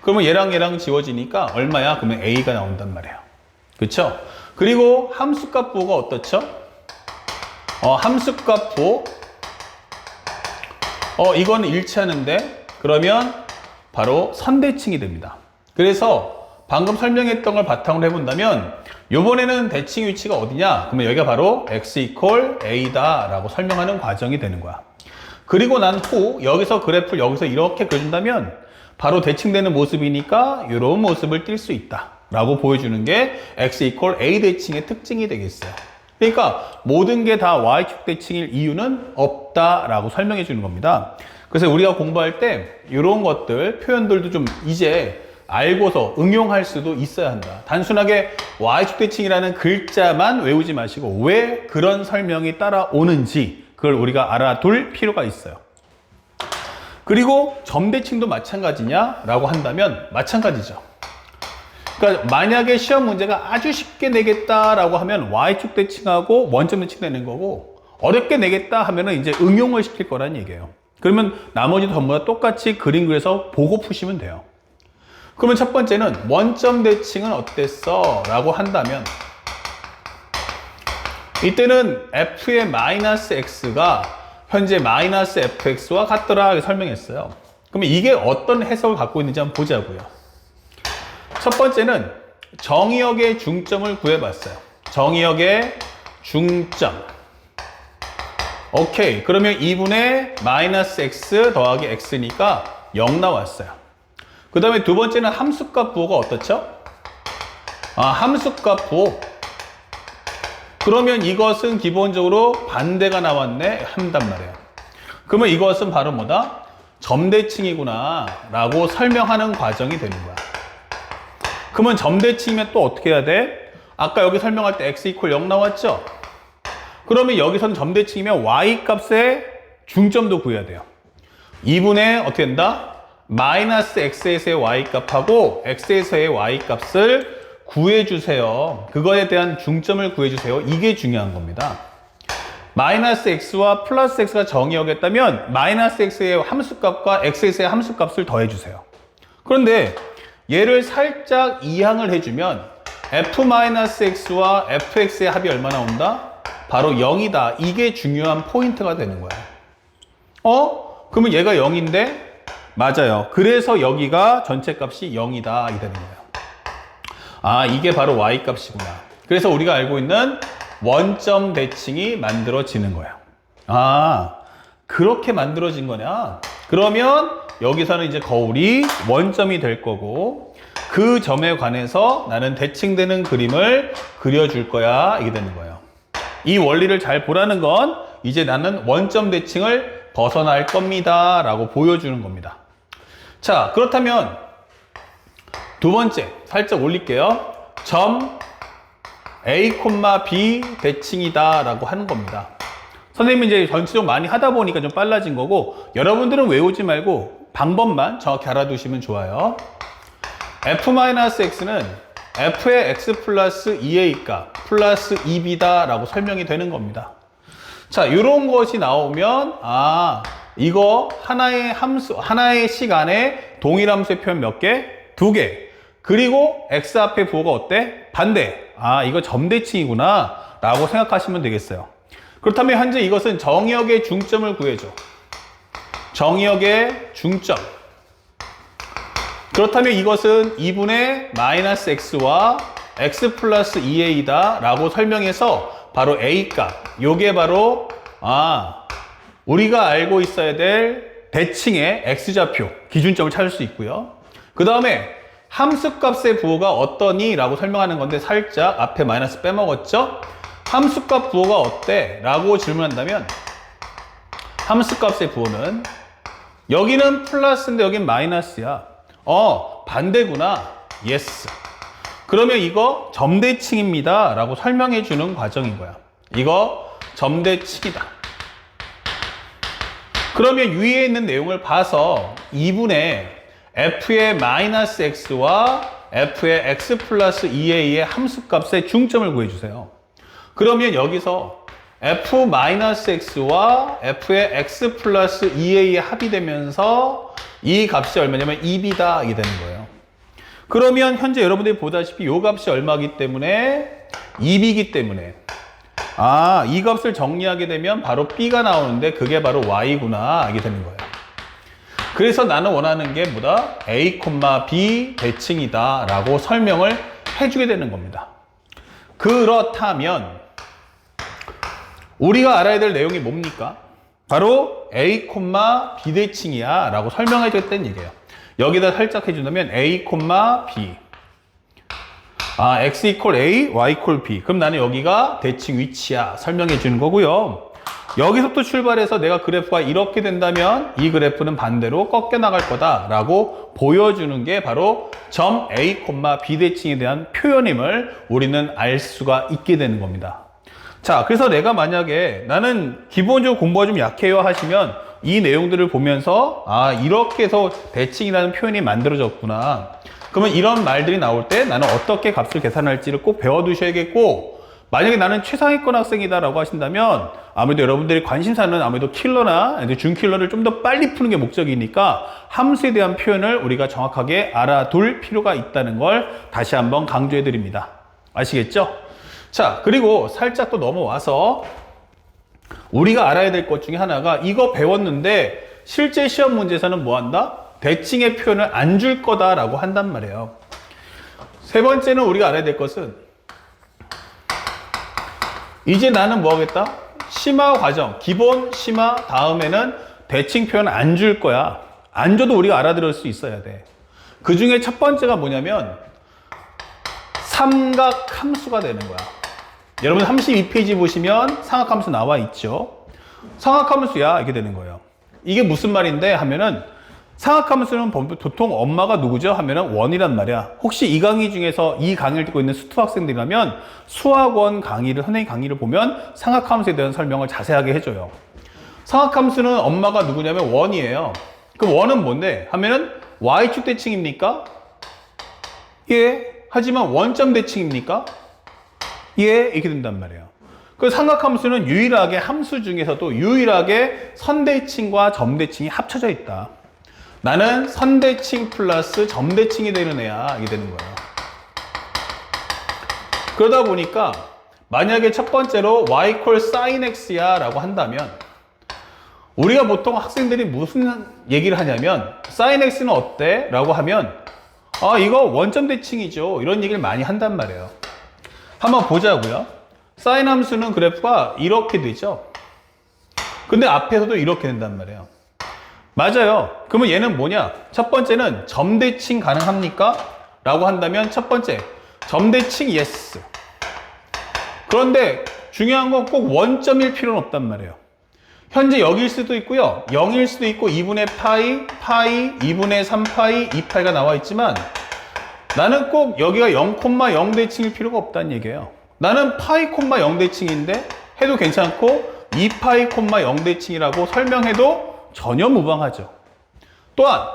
그러면 얘랑 지워지니까 얼마야? 그러면 a가 나온단 말이에요. 그쵸? 그리고 함수값 부호가 어떻죠? 함수값 부호 이거는 일치하는데 그러면 바로 선대칭이 됩니다. 그래서 방금 설명했던 걸 바탕으로 해본다면 이번에는 대칭 위치가 어디냐? 그러면 여기가 바로 x 이퀄 a다 라고 설명하는 과정이 되는 거야. 그리고 난 후 여기서 그래프를 여기서 이렇게 그려준다면 바로 대칭되는 모습이니까 이런 모습을 띌 수 있다 라고 보여주는 게 x 이퀄 a 대칭의 특징이 되겠어요. 그러니까 모든 게 다 y축 대칭일 이유는 없다 라고 설명해 주는 겁니다. 그래서 우리가 공부할 때 이런 것들 표현들도 좀 이제 알고서 응용할 수도 있어야 한다. 단순하게 y축 대칭이라는 글자만 외우지 마시고 왜 그런 설명이 따라오는지 그걸 우리가 알아둘 필요가 있어요. 그리고 점대칭도 마찬가지냐? 라고 한다면 마찬가지죠. 그러니까 만약에 시험 문제가 아주 쉽게 내겠다라고 하면 y축 대칭하고 원점 대칭 내는 거고 어렵게 내겠다 하면은 이제 응용을 시킬 거란 얘기예요. 그러면 나머지도 전부 다 똑같이 그림 그려서 보고 푸시면 돼요. 그러면 첫 번째는 원점 대칭은 어땠어? 라고 한다면 이때는 f의 마이너스 x가 현재 마이너스 fx와 같더라 이렇게 설명했어요. 그러면 이게 어떤 해석을 갖고 있는지 한번 보자고요. 첫 번째는 정의역의 중점을 구해봤어요. 정의역의 중점. 오케이. 그러면 2분의 마이너스 x 더하기 x니까 0 나왔어요. 그 다음에 두 번째는 함수값 부호가 어떻죠? 함수값 부호. 그러면 이것은 기본적으로 반대가 나왔네 한단 말이에요. 그러면 이것은 바로 뭐다? 점대칭이구나 라고 설명하는 과정이 되는 거야. 그러면 점대칭이면 또 어떻게 해야 돼? 아까 여기 설명할 때 x 이퀄 0 나왔죠? 그러면 여기서는 점대칭이면 y 값의 중점도 구해야 돼요. 2분의 어떻게 된다? 마이너스 x에서의 y 값하고 x에서의 y 값을 구해주세요. 그거에 대한 중점을 구해주세요. 이게 중요한 겁니다. 마이너스 x와 플러스 x가 정의역이었다면 마이너스 x의 함수값과 x에서의 함수값을 더해주세요. 그런데 얘를 살짝 이항을 해주면 f-x와 fx의 합이 얼마 나온다? 바로 0이다. 이게 중요한 포인트가 되는 거야. 그러면 얘가 0인데? 맞아요. 그래서 여기가 전체 값이 0이다. 이 되는 거예요. 이게 바로 y 값이구나. 그래서 우리가 알고 있는 원점 대칭이 만들어지는 거예요. 그렇게 만들어진 거냐? 그러면 여기서는 이제 거울이 원점이 될 거고 그 점에 관해서 나는 대칭되는 그림을 그려줄 거야. 이게 되는 거예요. 이 원리를 잘 보라는 건 이제 나는 원점 대칭을 벗어날 겁니다. 라고 보여주는 겁니다. 자, 그렇다면 두 번째 살짝 올릴게요. 점 A, B 대칭이다 라고 하는 겁니다. 선생님이 이제 전체적으로 많이 하다 보니까 좀 빨라진 거고 여러분들은 외우지 말고 방법만 정확히 알아두시면 좋아요. f-x는 f의 x 플러스 2a 값 플러스 2b다 라고 설명이 되는 겁니다. 자, 이런 것이 나오면 이거 하나의 함수, 하나의 시간에 동일 함수의 표현 몇 개? 2개. 그리고 x 앞에 부호가 어때? 반대. 이거 점대칭이구나 라고 생각하시면 되겠어요. 그렇다면 현재 이것은 정의역의 중점을 구해줘. 정의역의 중점. 그렇다면 이것은 2분의 마이너스 x와 x 플러스 2a다 라고 설명해서 바로 a 값, 요게 바로 우리가 알고 있어야 될 대칭의 x좌표 기준점을 찾을 수 있고요. 그 다음에 함수값의 부호가 어떠니? 라고 설명하는 건데 살짝 앞에 마이너스 빼먹었죠? 함수값 부호가 어때? 라고 질문한다면 함수값의 부호는 여기는 플러스인데 여긴 마이너스야. 반대구나. 예스. 그러면 이거 점대칭입니다 라고 설명해 주는 과정인 거야. 이거 점대칭이다. 그러면 위에 있는 내용을 봐서 2분의 f의 마이너스 x와 f의 x 플러스 2a의 함수값의 중점을 구해주세요. 그러면 여기서 f 마이너스 x와 f의 x 플러스 2a의 합이 되면서 이 값이 얼마냐면 2b다 이게 되는 거예요. 그러면 현재 여러분들이 보다시피 이 값이 얼마이기 때문에 2b이기 때문에 이 값을 정리하게 되면 바로 b가 나오는데 그게 바로 y구나 이게 되는 거예요. 그래서 나는 원하는 게 뭐다? a, b 대칭이다 라고 설명을 해주게 되는 겁니다. 그렇다면 우리가 알아야 될 내용이 뭡니까? 바로 a, b 대칭이야 라고 설명해 줬다는 얘기예요. 여기다 살짝 해준다면 a, b x equal a, y equal b. 그럼 나는 여기가 대칭 위치야 설명해 주는 거고요. 여기서부터 출발해서 내가 그래프가 이렇게 된다면 이 그래프는 반대로 꺾여 나갈 거다 라고 보여주는 게 바로 점 a, b 대칭에 대한 표현임을 우리는 알 수가 있게 되는 겁니다. 자, 그래서 내가 만약에 나는 기본적으로 공부가 좀 약해요 하시면 이 내용들을 보면서 이렇게 해서 대칭이라는 표현이 만들어졌구나. 그러면 이런 말들이 나올 때 나는 어떻게 값을 계산할지를 꼭 배워두셔야겠고, 만약에 나는 최상위권 학생이다라고 하신다면 아무래도 여러분들이 관심사는 아무래도 킬러나 준킬러를 좀 더 빨리 푸는 게 목적이니까 함수에 대한 표현을 우리가 정확하게 알아둘 필요가 있다는 걸 다시 한번 강조해 드립니다. 아시겠죠? 자, 그리고 살짝 또 넘어와서 우리가 알아야 될 것 중에 하나가 이거 배웠는데 실제 시험 문제에서는 뭐 한다? 대칭의 표현을 안 줄 거다라고 한단 말이에요. 세 번째는 우리가 알아야 될 것은 이제 나는 뭐 하겠다? 심화 과정, 기본 심화 다음에는 대칭 표현 안 줄 거야. 안 줘도 우리가 알아들을 수 있어야 돼. 그 중에 첫 번째가 뭐냐면 삼각함수가 되는 거야. 여러분 32페이지 보시면 삼각함수 나와 있죠. 삼각함수야 이렇게 되는 거예요. 이게 무슨 말인데 하면은 삼각함수는 보통 엄마가 누구죠? 하면은 원이란 말이야. 혹시 이 강의 중에서 이 강의를 듣고 있는 수투 학생들이라면 수학원 강의를, 선생님 강의를 보면 삼각함수에 대한 설명을 자세하게 해줘요. 삼각함수는 엄마가 누구냐면 원이에요. 그럼 원은 뭔데? 하면은 y축 대칭입니까? 예. 하지만 원점 대칭입니까? 예. 이렇게 된단 말이에요. 그 삼각함수는 유일하게 함수 중에서도 유일하게 선대칭과 점대칭이 합쳐져 있다. 나는 선대칭 플러스 점대칭이 되는 애야. 이게 되는 거예요. 그러다 보니까 만약에 첫 번째로 y equal sin x야 라고 한다면 우리가 보통 학생들이 무슨 얘기를 하냐면 sin x는 어때? 라고 하면 이거 원점 대칭이죠. 이런 얘기를 많이 한단 말이에요. 한번 보자고요. sin 함수는 그래프가 이렇게 되죠. 근데 앞에서도 이렇게 된단 말이에요. 맞아요. 그러면 얘는 뭐냐? 첫 번째는 점대칭 가능합니까? 라고 한다면 첫 번째 점대칭 yes. 그런데 중요한 건 꼭 원점일 필요는 없단 말이에요. 현재 여기일 수도 있고요. 0일 수도 있고 2분의 파이, 2분의 3파이, 2파이가 나와 있지만 나는 꼭 여기가 0,0 대칭일 필요가 없다는 얘기예요. 나는 파이, 0 대칭인데 해도 괜찮고 2파이, 0 대칭이라고 설명해도 전혀 무방하죠. 또한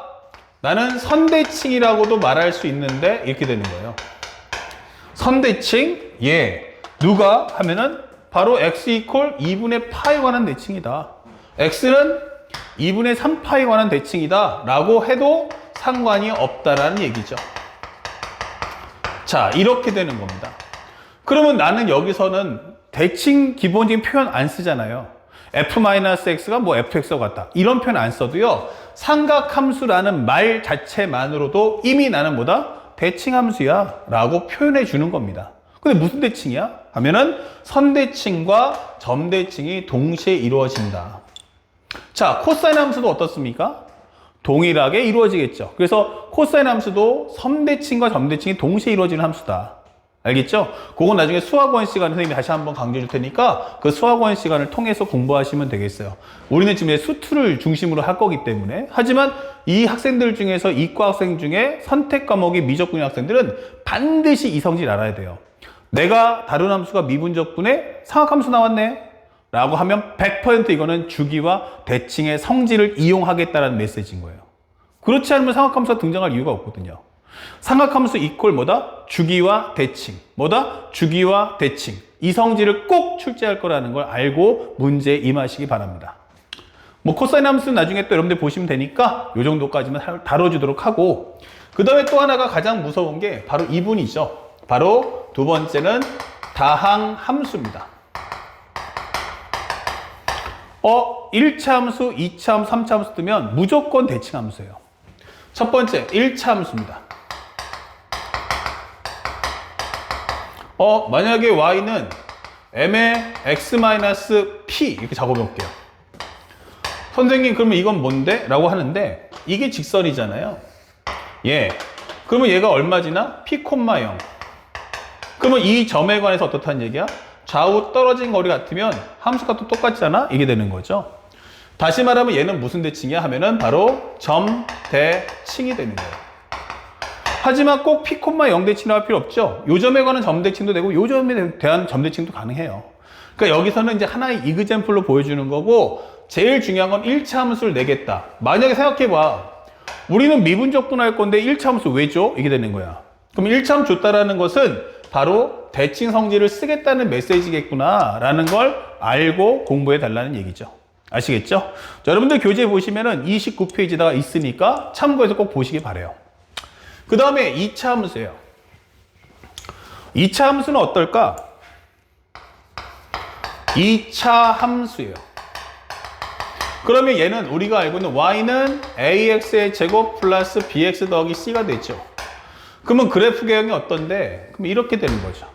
나는 선대칭이라고도 말할 수 있는데 이렇게 되는 거예요. 선대칭? 예. 누가? 하면은 바로 x equal 2분의 파에 관한 대칭이다. x는 2분의 3파에 관한 대칭이다 라고 해도 상관이 없다라는 얘기죠. 자, 이렇게 되는 겁니다. 그러면 나는 여기서는 대칭 기본적인 표현 안 쓰잖아요. f-x가 뭐 fx와 같다. 이런 표현 안 써도요. 삼각함수라는 말 자체만으로도 이미 나는 뭐다? 대칭함수야 라고 표현해 주는 겁니다. 근데 무슨 대칭이야? 하면은 선대칭과 점대칭이 동시에 이루어진다. 자, 코사인 함수도 어떻습니까? 동일하게 이루어지겠죠. 그래서 코사인 함수도 선대칭과 점대칭이 동시에 이루어지는 함수다. 알겠죠? 그건 나중에 수학원 시간에 선생님이 다시 한번 강조해 줄 테니까 그 수학원 시간을 통해서 공부하시면 되겠어요. 우리는 지금 수투를 중심으로 할 거기 때문에. 하지만 이 학생들 중에서 이과 학생 중에 선택 과목이 미적분인 학생들은 반드시 이 성질 알아야 돼요. 내가 다룬 함수가 미분적분에 상학함수 나왔네 라고 하면 100% 이거는 주기와 대칭의 성질을 이용하겠다는 메시지인 거예요. 그렇지 않으면 상학함수가 등장할 이유가 없거든요. 삼각함수 이퀄 뭐다? 주기와 대칭. 뭐다? 주기와 대칭. 이 성질을 꼭 출제할 거라는 걸 알고 문제에 임하시기 바랍니다. 뭐 코사인 함수는 나중에 또 여러분들 보시면 되니까 이 정도까지만 다뤄주도록 하고, 그 다음에 또 하나가 가장 무서운 게 바로 이분이죠. 바로 두 번째는 다항함수입니다. 1차 함수, 2차 함수, 3차 함수 뜨면 무조건 대칭함수예요. 첫 번째 1차 함수입니다. 만약에 y는 m의 x-p 이렇게 적어볼게요. 선생님 그러면 이건 뭔데? 라고 하는데 이게 직선이잖아요. 예. 그러면 얘가 얼마지나? p, 0. 그러면 이 점에 관해서 어떻다는 얘기야? 좌우 떨어진 거리 같으면 함수값도 똑같잖아? 이게 되는 거죠. 다시 말하면 얘는 무슨 대칭이야? 하면은 바로 점대칭이 되는 거예요. 하지만 꼭 p, 0 대칭을 할 필요 없죠. 요 점에 관한 점대칭도 되고 요 점에 대한 점대칭도 가능해요. 그러니까 여기서는 이제 하나의 이그젠플로 보여주는 거고, 제일 중요한 건 1차 함수를 내겠다. 만약에 생각해봐. 우리는 미분적분 할 건데 1차 함수 왜 줘? 이게 되는 거야. 그럼 1차 함수 줬다라는 것은 바로 대칭 성질을 쓰겠다는 메시지겠구나 라는 걸 알고 공부해 달라는 얘기죠. 아시겠죠? 자, 여러분들 교재 보시면은 29페이지다가 있으니까 참고해서 꼭 보시기 바래요. 그 다음에 2차 함수예요. 2차 함수는 어떨까? 2차 함수예요. 그러면 얘는 우리가 알고 있는 y는 ax의 제곱 플러스 bx 더하기 c가 되죠. 그러면 그래프 개형이 어떤데? 그럼 이렇게 되는 거죠.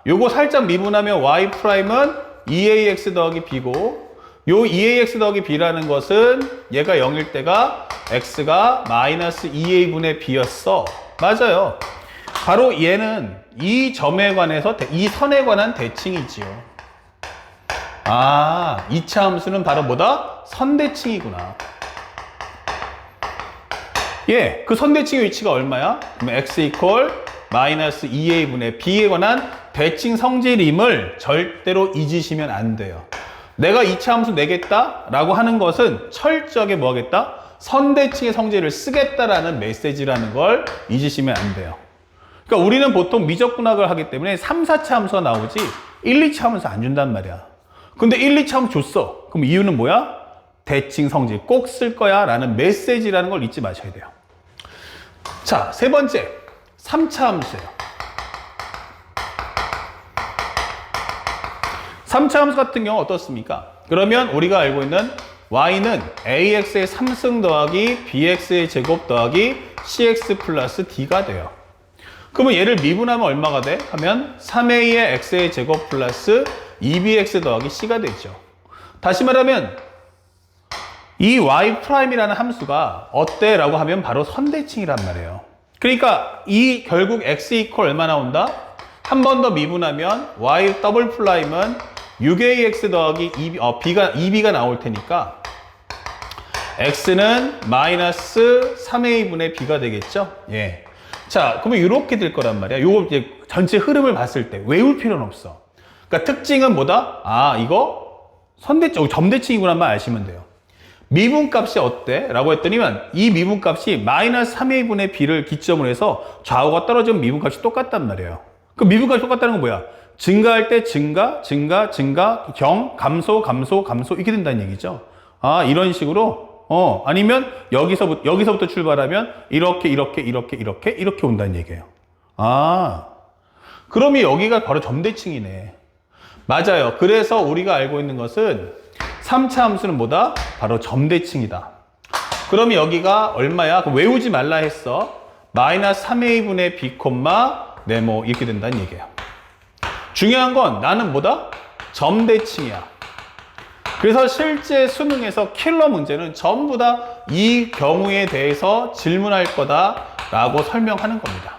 요거 살짝 미분하면 y 프라임은 2ax 더하기 b고, 요 2ax 더하기 b라는 것은 얘가 0일 때가 x가 마이너스 2a분의 b였어. 맞아요. 바로 얘는 이 점에 관해서, 이 선에 관한 대칭이지요. 2차 함수는 바로 뭐다? 선대칭이구나. 예, 그 선대칭의 위치가 얼마야? 그럼 x 이퀄 마이너스 2a분의 b에 관한 대칭 성질임을 절대로 잊으시면 안 돼요. 내가 2차 함수 내겠다 라고 하는 것은 철저하게 뭐 하겠다? 선대칭의 성질을 쓰겠다라는 메시지라는 걸 잊으시면 안 돼요. 그러니까 우리는 보통 미적분학을 하기 때문에 3, 4차 함수가 나오지 1, 2차 함수 안 준단 말이야. 근데 1, 2차 함수 줬어. 그럼 이유는 뭐야? 대칭 성질 꼭 쓸 거야 라는 메시지라는 걸 잊지 마셔야 돼요. 자, 세 번째 3차 함수예요. 3차 함수 같은 경우 어떻습니까? 그러면 우리가 알고 있는 y는 ax의 3승 더하기 bx의 제곱 더하기 cx 플러스 d가 돼요. 그러면 얘를 미분하면 얼마가 돼? 하면 3a의 x의 제곱 플러스 2bx 더하기 c가 되죠. 다시 말하면 이 y'이라는 함수가 어때? 라고 하면 바로 선대칭이란 말이에요. 그러니까 이 결국 x 이퀄 얼마 나온다? 한 번 더 미분하면 y 더블 프라임은 6ax 더하기 2b가 나올 테니까 x는 마이너스 3a분의 b가 되겠죠? 예. 자, 그러면 이렇게 될 거란 말이야. 요거 이제 전체 흐름을 봤을 때 외울 필요는 없어. 그러니까 특징은 뭐다? 이거 선대칭, 점대칭이구나 말 아시면 돼요. 미분값이 어때? 라고 했더니만 이 미분값이 마이너스 3a분의 b를 기점으로 해서 좌우가 떨어지면 미분값이 똑같단 말이에요. 그 미분값이 똑같다는 건 뭐야? 증가할 때 증가, 감소 이렇게 된다는 얘기죠. 이런 식으로 아니면 여기서부터 출발하면 이렇게 온다는 얘기예요. 그러면 여기가 바로 점대칭이네. 맞아요. 그래서 우리가 알고 있는 것은 3차 함수는 뭐다? 바로 점대칭이다. 그러면 여기가 얼마야? 외우지 말라 했어. 마이너스 3a분의 b, 네모 이렇게 된다는 얘기예요. 중요한 건 나는 뭐다? 점대칭이야. 그래서 실제 수능에서 킬러 문제는 전부 다 이 경우에 대해서 질문할 거다라고 설명하는 겁니다.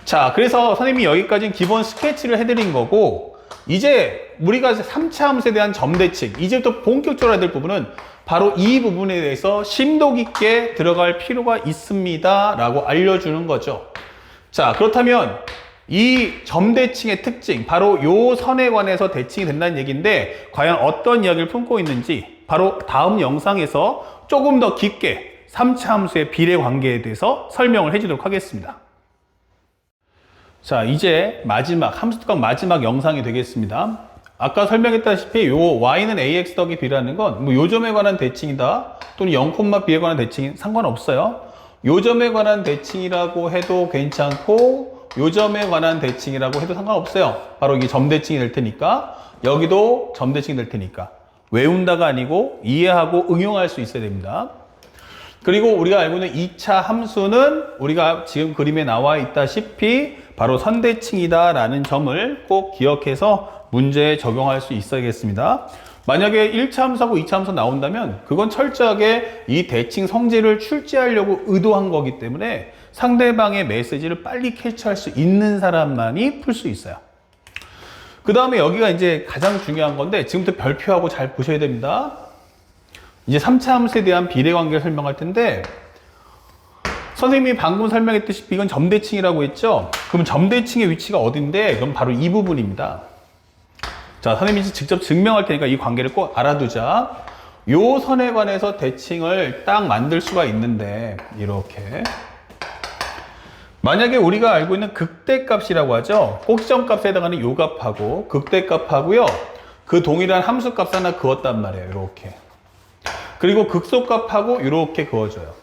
자, 그래서 선생님이 여기까지는 기본 스케치를 해드린 거고, 이제 우리가 3차 함수에 대한 점대칭, 이제부터 본격적으로 해야 될 부분은 바로 이 부분에 대해서 심도 깊게 들어갈 필요가 있습니다 라고 알려주는 거죠. 자, 그렇다면 이 점대칭의 특징, 바로 요 선에 관해서 대칭이 된다는 얘기인데, 과연 어떤 이야기를 품고 있는지 바로 다음 영상에서 조금 더 깊게 3차 함수의 비례 관계에 대해서 설명을 해주도록 하겠습니다. 자, 이제 마지막 함수 특강 마지막 영상이 되겠습니다. 아까 설명했다시피 요 y는 ax 더하기 b라는 건 뭐 요점에 관한 대칭이다 또는 0,b에 관한 대칭이 상관없어요. 요점에 관한 대칭이라고 해도 괜찮고 요점에 관한 대칭이라고 해도 상관없어요. 바로 이게 점대칭이 될 테니까, 여기도 점대칭이 될 테니까 외운다가 아니고 이해하고 응용할 수 있어야 됩니다. 그리고 우리가 알고 있는 2차 함수는 우리가 지금 그림에 나와 있다시피 바로 선대칭이다 라는 점을 꼭 기억해서 문제에 적용할 수 있어야겠습니다. 만약에 1차 함수하고 2차 함수 나온다면 그건 철저하게 이 대칭 성질을 출제하려고 의도한 거기 때문에 상대방의 메시지를 빨리 캐치할 수 있는 사람만이 풀 수 있어요. 그 다음에 여기가 이제 가장 중요한 건데, 지금부터 별표하고 잘 보셔야 됩니다. 이제 3차 함수에 대한 비례관계를 설명할 텐데, 선생님이 방금 설명했듯이 이건 점대칭이라고 했죠? 그럼 점대칭의 위치가 어딘데? 그럼 바로 이 부분입니다. 자, 선생님이 직접 증명할 테니까 이 관계를 꼭 알아두자. 요 선에 관해서 대칭을 딱 만들 수가 있는데, 이렇게. 만약에 우리가 알고 있는 극대값이라고 하죠. 꼭지점값에 해당하는 요 값하고 극대값하고요, 그 동일한 함수값 하나 그었단 말이에요. 이렇게. 그리고 극소값하고 이렇게 그어줘요.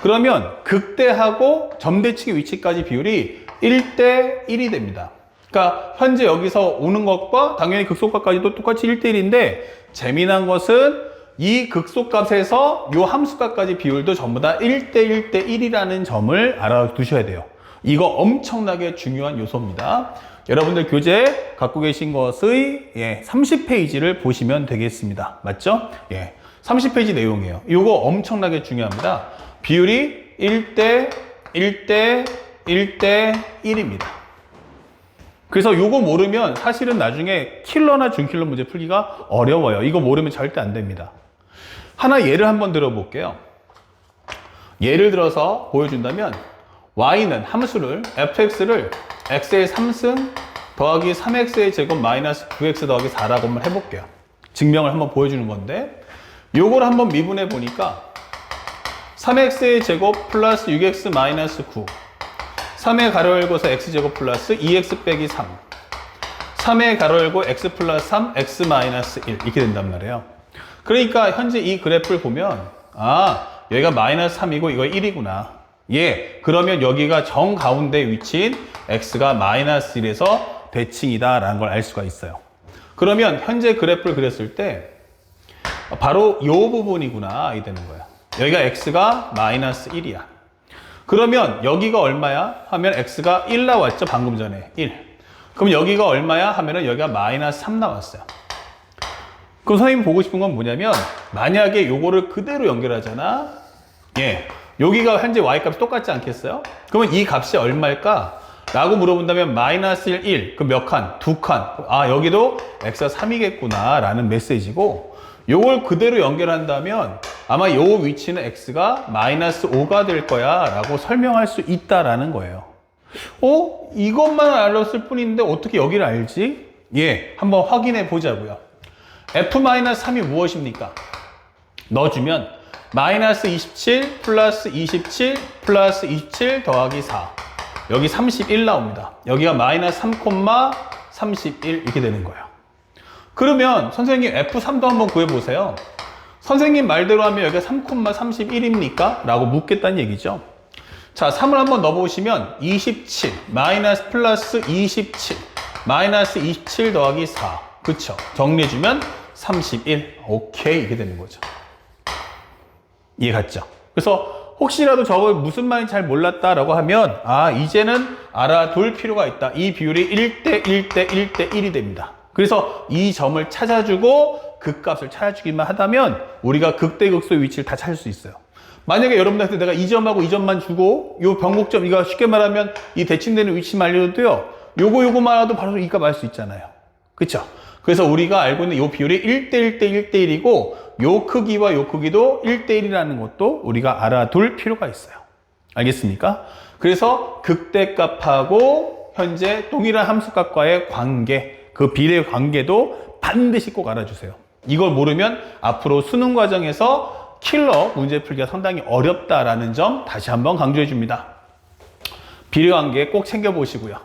그러면 극대하고 점대칭의 위치까지 비율이 1대1이 됩니다. 그러니까 현재 여기서 오는 것과 당연히 극소값까지도 똑같이 1대1인데, 재미난 것은 이 극소값에서 이 함수값까지 비율도 전부 다 1대1대1이라는 점을 알아두셔야 돼요. 이거 엄청나게 중요한 요소입니다. 여러분들 교재 갖고 계신 것의 30페이지를 보시면 되겠습니다. 맞죠? 30페이지 내용이에요. 이거 엄청나게 중요합니다. 비율이 1대1대1대1입니다. 그래서 이거 모르면 사실은 나중에 킬러나 준킬러 문제 풀기가 어려워요. 이거 모르면 절대 안 됩니다. 하나 예를 한번 들어볼게요. 예를 들어서 보여준다면, y는 함수를 fx를 x의 3승 더하기 3x의 제곱 마이너스 9x 더하기 4라고 한번 해볼게요. 증명을 한번 보여주는 건데, 요걸 한번 미분해 보니까 3x의 제곱 플러스 6x 마이너스 9, 3의 가로 열고서 x제곱 플러스 2x 빼기 3, 3의 가로 열고 x 플러스 3, x 마이너스 1 이렇게 된단 말이에요. 그러니까 현재 이 그래프를 보면, 아, 여기가 마이너스 3이고 이거 1이구나. 그러면 여기가 정 가운데 위치인 x가 마이너스 1에서 대칭이다 라는 걸 알 수가 있어요. 그러면 현재 그래프를 그렸을 때 바로 이 부분이구나 이 되는 거야. 여기가 x가 마이너스 1이야. 그러면 여기가 얼마야? 하면 x가 1 나왔죠? 방금 전에 1. 그럼 여기가 얼마야? 하면은 여기가 마이너스 3 나왔어요. 그럼 선생님이 보고 싶은 건 뭐냐면, 만약에 요거를 그대로 연결하잖아. 여기가 현재 y값이 똑같지 않겠어요? 그러면 이 값이 얼마일까? 라고 물어본다면 마이너스 1, 1. 그럼 몇 칸? 2칸. 아, 여기도 x가 3이겠구나 라는 메시지고, 요걸 그대로 연결한다면 아마 요 위치는 x가 마이너스 5가 될 거야 라고 설명할 수 있다라는 거예요. 이것만 알았을 뿐인데 어떻게 여기를 알지? 한번 확인해 보자고요. f-3이 무엇입니까? 넣어주면 마이너스 27 플러스 27 플러스 27 더하기 4, 여기 31 나옵니다. 여기가 마이너스 3,31 이렇게 되는 거예요. 그러면 선생님 f3도 한번 구해보세요. 선생님 말대로 하면 여기가 3,31입니까? 라고 묻겠다는 얘기죠. 자, 3을 한번 넣어보시면 27 마이너스 플러스 27 마이너스 27 더하기 4. 그쵸? 정리해주면 31. 오케이. 이게 되는 거죠. 이해 갔죠? 그래서 혹시라도 저걸 무슨 말인지 잘 몰랐다라고 하면, 아, 이제는 알아둘 필요가 있다. 이 비율이 1대 1대 1대 1이 됩니다. 그래서 이 점을 찾아주고 극값을 찾아주기만 하다면 우리가 극대극소의 위치를 다 찾을 수 있어요. 만약에 여러분들한테 내가 이 점하고 이 점만 주고 요 변곡점, 이거 쉽게 말하면 이 대칭되는 위치만 알려줘도요, 요거만 알아도 바로 이 값 알 수 있잖아요. 그쵸? 그래서 우리가 알고 있는 요 비율이 1대 1대 1대 1이고 요 크기와 요 크기도 1대 1이라는 것도 우리가 알아둘 필요가 있어요. 알겠습니까? 그래서 극대값하고 현재 동일한 함수값과의 관계, 그 비례 관계도 반드시 꼭 알아주세요. 이걸 모르면 앞으로 수능 과정에서 킬러 문제 풀기가 상당히 어렵다라는 점 다시 한번 강조해 줍니다. 비례 관계 꼭 챙겨보시고요.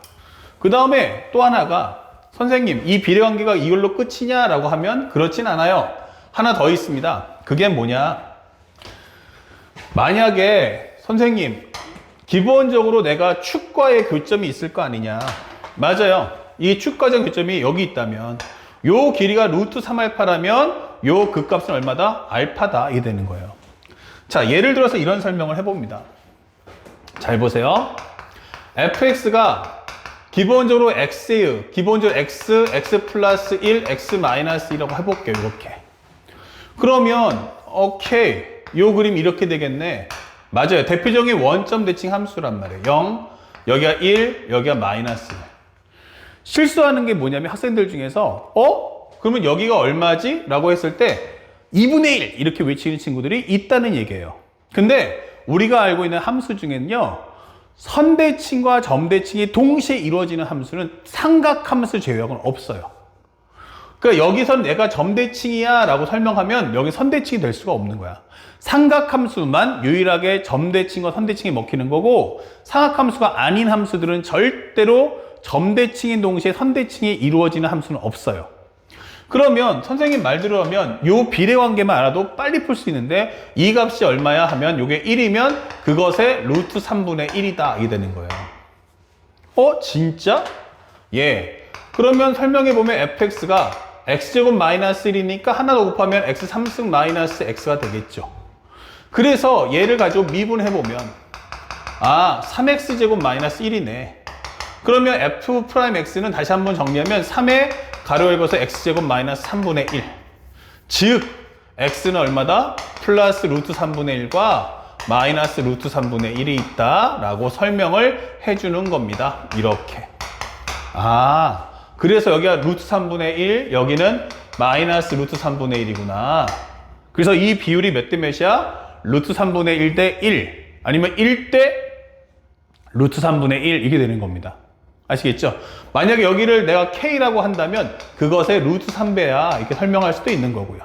그 다음에 또 하나가, 선생님, 이 비례 관계가 이걸로 끝이냐라고 하면 그렇진 않아요. 하나 더 있습니다. 그게 뭐냐? 만약에 선생님, 기본적으로 내가 축과의 교점이 있을 거 아니냐? 맞아요. 이 축과적 교점이 여기 있다면 요 길이가 루트 3알파라면 요 극값은 얼마다? 알파다. 이게 되는 거예요. 자, 예를 들어서 이런 설명을 해봅니다. 잘 보세요. fx가 기본적으로 x예요. 기본적으로 x 플러스 1, x 마이너스 1이라고 해볼게요. 이렇게. 그러면 오케이. 요 그림 이렇게 되겠네. 맞아요. 대표적인 원점 대칭 함수란 말이에요. 0, 여기가 1, 여기가 마이너스 1. 실수하는 게 뭐냐면 학생들 중에서 그러면 여기가 얼마지? 라고 했을 때 2분의 1 이렇게 외치는 친구들이 있다는 얘기예요. 근데 우리가 알고 있는 함수 중에는요, 선대칭과 점대칭이 동시에 이루어지는 함수는 삼각함수 제외하고는 없어요. 그러니까 여기서 내가 점대칭이야 라고 설명하면 여기 선대칭이 될 수가 없는 거야. 삼각함수만 유일하게 점대칭과 선대칭이 먹히는 거고, 삼각함수가 아닌 함수들은 절대로 점대칭인 동시에 선대칭이 이루어지는 함수는 없어요. 그러면 선생님 말대로 하면 요 비례 관계만 알아도 빨리 풀 수 있는데, 이 값이 얼마야 하면 요게 1이면 그것의 루트 3분의 1이다. 이게 되는 거예요. 진짜? 예. 그러면 설명해보면 fx가 x제곱 마이너스 1이니까 하나 더 곱하면 x 3승 마이너스 x가 되겠죠. 그래서 얘를 가지고 미분해보면 3x제곱 마이너스 1이네. 그러면 f'x는 다시 한번 정리하면 3의 가로 열고서 x제곱 마이너스 3분의 1. 즉 x는 얼마다? 플러스 루트 3분의 1과 마이너스 루트 3분의 1이 있다 라고 설명을 해주는 겁니다. 이렇게. 그래서 여기가 루트 3분의 1, 여기는 마이너스 루트 3분의 1이구나. 그래서 이 비율이 몇 대 몇이야? 루트 3분의 1 대 1, 아니면 1 대 루트 3분의 1, 이게 되는 겁니다. 아시겠죠? 만약에 여기를 내가 K라고 한다면 그것의 루트 3배야 이렇게 설명할 수도 있는 거고요.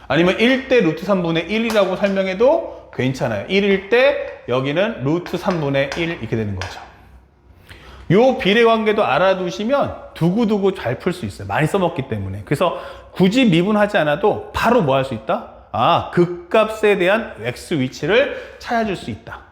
아니면 1대 루트 3분의 1이라고 설명해도 괜찮아요. 1일 때 여기는 루트 3분의 1 이렇게 되는 거죠. 요 비례 관계도 알아두시면 두고두고 잘 풀 수 있어요. 많이 써먹기 때문에. 그래서 굳이 미분하지 않아도 바로 뭐 할 수 있다? 극값에 대한 x 위치를 찾아줄 수 있다.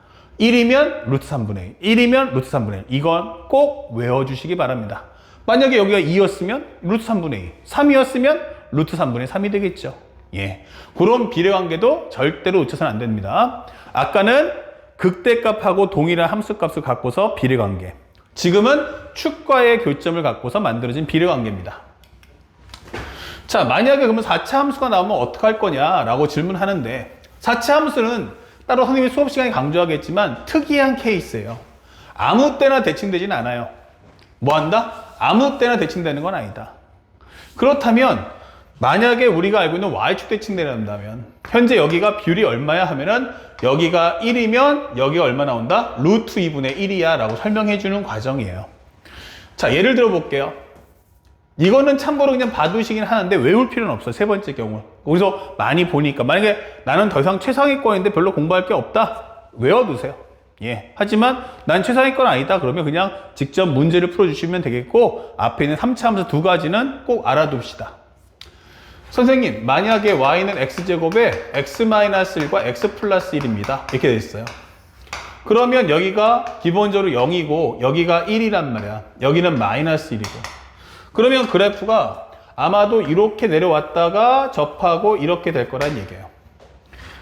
1이면 루트 3분의 1, 1이면 루트 3분의 1. 이건 꼭 외워주시기 바랍니다. 만약에 여기가 2였으면 루트 3분의 2, 3이었으면 루트 3분의 3이 되겠죠. 예, 그런 비례 관계도 절대로 놓쳐서는 안 됩니다. 아까는 극대값하고 동일한 함수값을 갖고서 비례 관계. 지금은 축과의 교점을 갖고서 만들어진 비례 관계입니다. 자, 만약에 그러면 4차 함수가 나오면 어떻게 할 거냐라고 질문하는데, 4차 함수는 따로 선생님이 수업 시간에 강조하겠지만 특이한 케이스예요. 아무 때나 대칭되지는 않아요. 뭐 한다? 아무 때나 대칭되는 건 아니다. 그렇다면 만약에 우리가 알고 있는 y축 대칭된다면 현재 여기가 비율이 얼마야 하면은 여기가 1이면 여기가 얼마 나온다? 루트 2분의 1이야 라고 설명해 주는 과정이에요. 자, 예를 들어 볼게요. 이거는 참고로 그냥 봐두시긴 하는데 외울 필요는 없어요. 세 번째 경우. 거기서 많이 보니까 만약에 나는 더 이상 최상위권인데 별로 공부할 게 없다. 외워두세요. 예. 하지만 난 최상위권 아니다. 그러면 그냥 직접 문제를 풀어주시면 되겠고, 앞에 있는 3차 함수 두 가지는 꼭 알아둡시다. 선생님, 만약에 y는 x제곱에 x-1과 x 플러스 1입니다. 이렇게 돼 있어요. 그러면 여기가 기본적으로 0이고 여기가 1이란 말이야. 여기는 마이너스 1이고. 그러면 그래프가 아마도 이렇게 내려왔다가 접하고 이렇게 될 거란 얘기예요.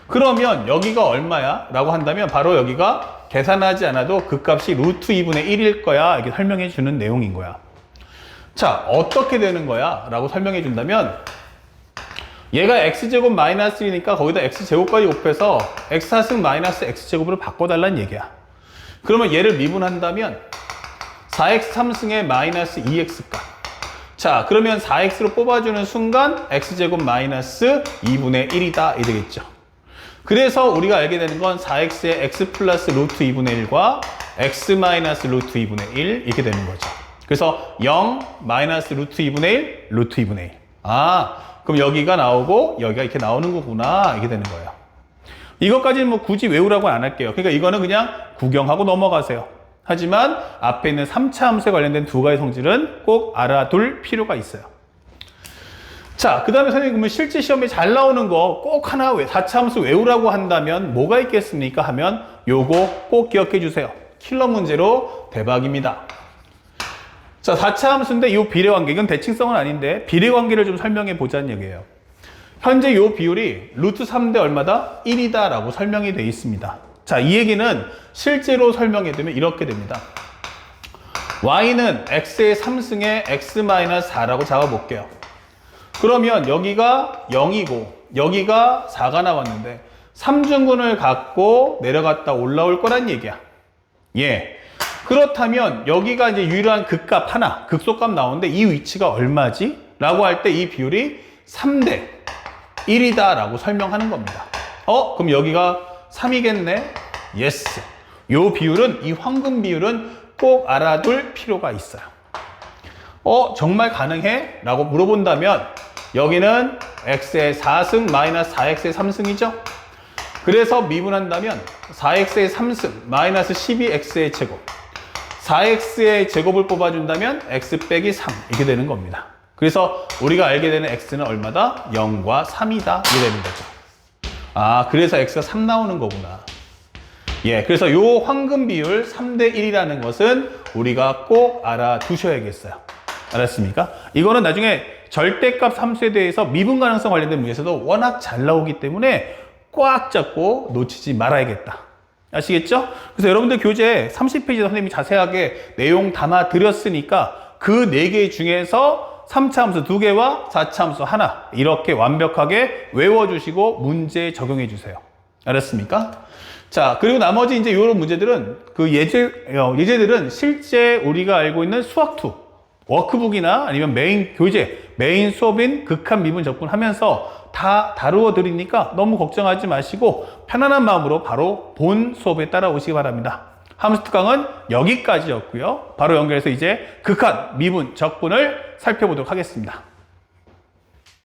그러면 여기가 얼마야? 라고 한다면 바로 여기가 계산하지 않아도 그 값이 루트 2분의 1일 거야. 이렇게 설명해 주는 내용인 거야. 자, 어떻게 되는 거야? 라고 설명해 준다면 얘가 x제곱 마이너스 1이니까 거기다 x제곱까지 곱해서 x하승 마이너스 x제곱으로 바꿔달라는 얘기야. 그러면 얘를 미분한다면 4x 3승의 마이너스 2x 값. 자, 그러면 4x로 뽑아주는 순간 x제곱 마이너스 2분의 1이다. 이 되겠죠. 그래서 우리가 알게 되는 건 4x의 x 플러스 루트 2분의 1과 x 마이너스 루트 2분의 1 이렇게 되는 거죠. 그래서 0 마이너스 루트 2분의 1 루트 2분의 1. 아, 그럼 여기가 나오고 여기가 이렇게 나오는 거구나. 이렇게 되는 거예요. 이것까지는 뭐 굳이 외우라고 안 할게요. 그러니까 이거는 그냥 구경하고 넘어가세요. 하지만 앞에 있는 3차 함수에 관련된 두 가지 성질은 꼭 알아둘 필요가 있어요. 자, 그 다음에 선생님 그러면 실제 시험에 잘 나오는 거 꼭 하나 4차 함수 외우라고 한다면 뭐가 있겠습니까? 하면 요거 꼭 기억해 주세요. 킬러 문제로 대박입니다. 자, 4차 함수인데 이 비례관계, 이건 대칭성은 아닌데 비례관계를 좀 설명해 보자는 얘기예요. 현재 이 비율이 루트 3대 얼마다? 1이다 라고 설명이 되어 있습니다. 자, 이 얘기는 실제로 설명해 두면 이렇게 됩니다. y는 x의 3승의 x-4라고 잡아볼게요. 그러면 여기가 0이고 여기가 4가 나왔는데 3중근을 갖고 내려갔다 올라올 거란 얘기야. 예. 그렇다면 여기가 이제 유일한 극값 하나, 극소값 나오는데 이 위치가 얼마지? 라고 할 때 이 비율이 3대 1이다 라고 설명하는 겁니다. 그럼 여기가 3이겠네? 예스. 요 비율은, 이 황금 비율은 꼭 알아둘 필요가 있어요. 정말 가능해? 라고 물어본다면 여기는 x의 4승 마이너스 4x의 3승이죠? 그래서 미분한다면 4x의 3승 마이너스 12x의 제곱 4x의 제곱을 뽑아준다면 x 빼기 3 이렇게 되는 겁니다. 그래서 우리가 알게 되는 x는 얼마다? 0과 3이다 이렇게 되는 거죠. 아, 그래서 x가 3 나오는 거구나. 예, 그래서 요 황금 비율 3대 1이라는 것은 우리가 꼭 알아두셔야겠어요. 알았습니까? 이거는 나중에 절대값 함수에 대해서 미분 가능성 관련된 문제에서도 워낙 잘 나오기 때문에 꽉 잡고 놓치지 말아야겠다. 아시겠죠? 그래서 여러분들 교재 30페이지 선생님이 자세하게 내용 담아 드렸으니까 그 4개 중에서 3차 함수 2개와 4차 함수 하나 이렇게 완벽하게 외워주시고 문제 적용해 주세요. 알았습니까? 자, 그리고 나머지 이제 이런 문제들은 그 예제들은 실제 우리가 알고 있는 수학2 워크북이나 아니면 메인 교재, 메인 수업인 극한 미분 접근하면서 다 다루어 드리니까 너무 걱정하지 마시고 편안한 마음으로 바로 본 수업에 따라오시기 바랍니다. 함수 특강은 여기까지였고요. 바로 연결해서 이제 극한 미분 적분을 살펴보도록 하겠습니다.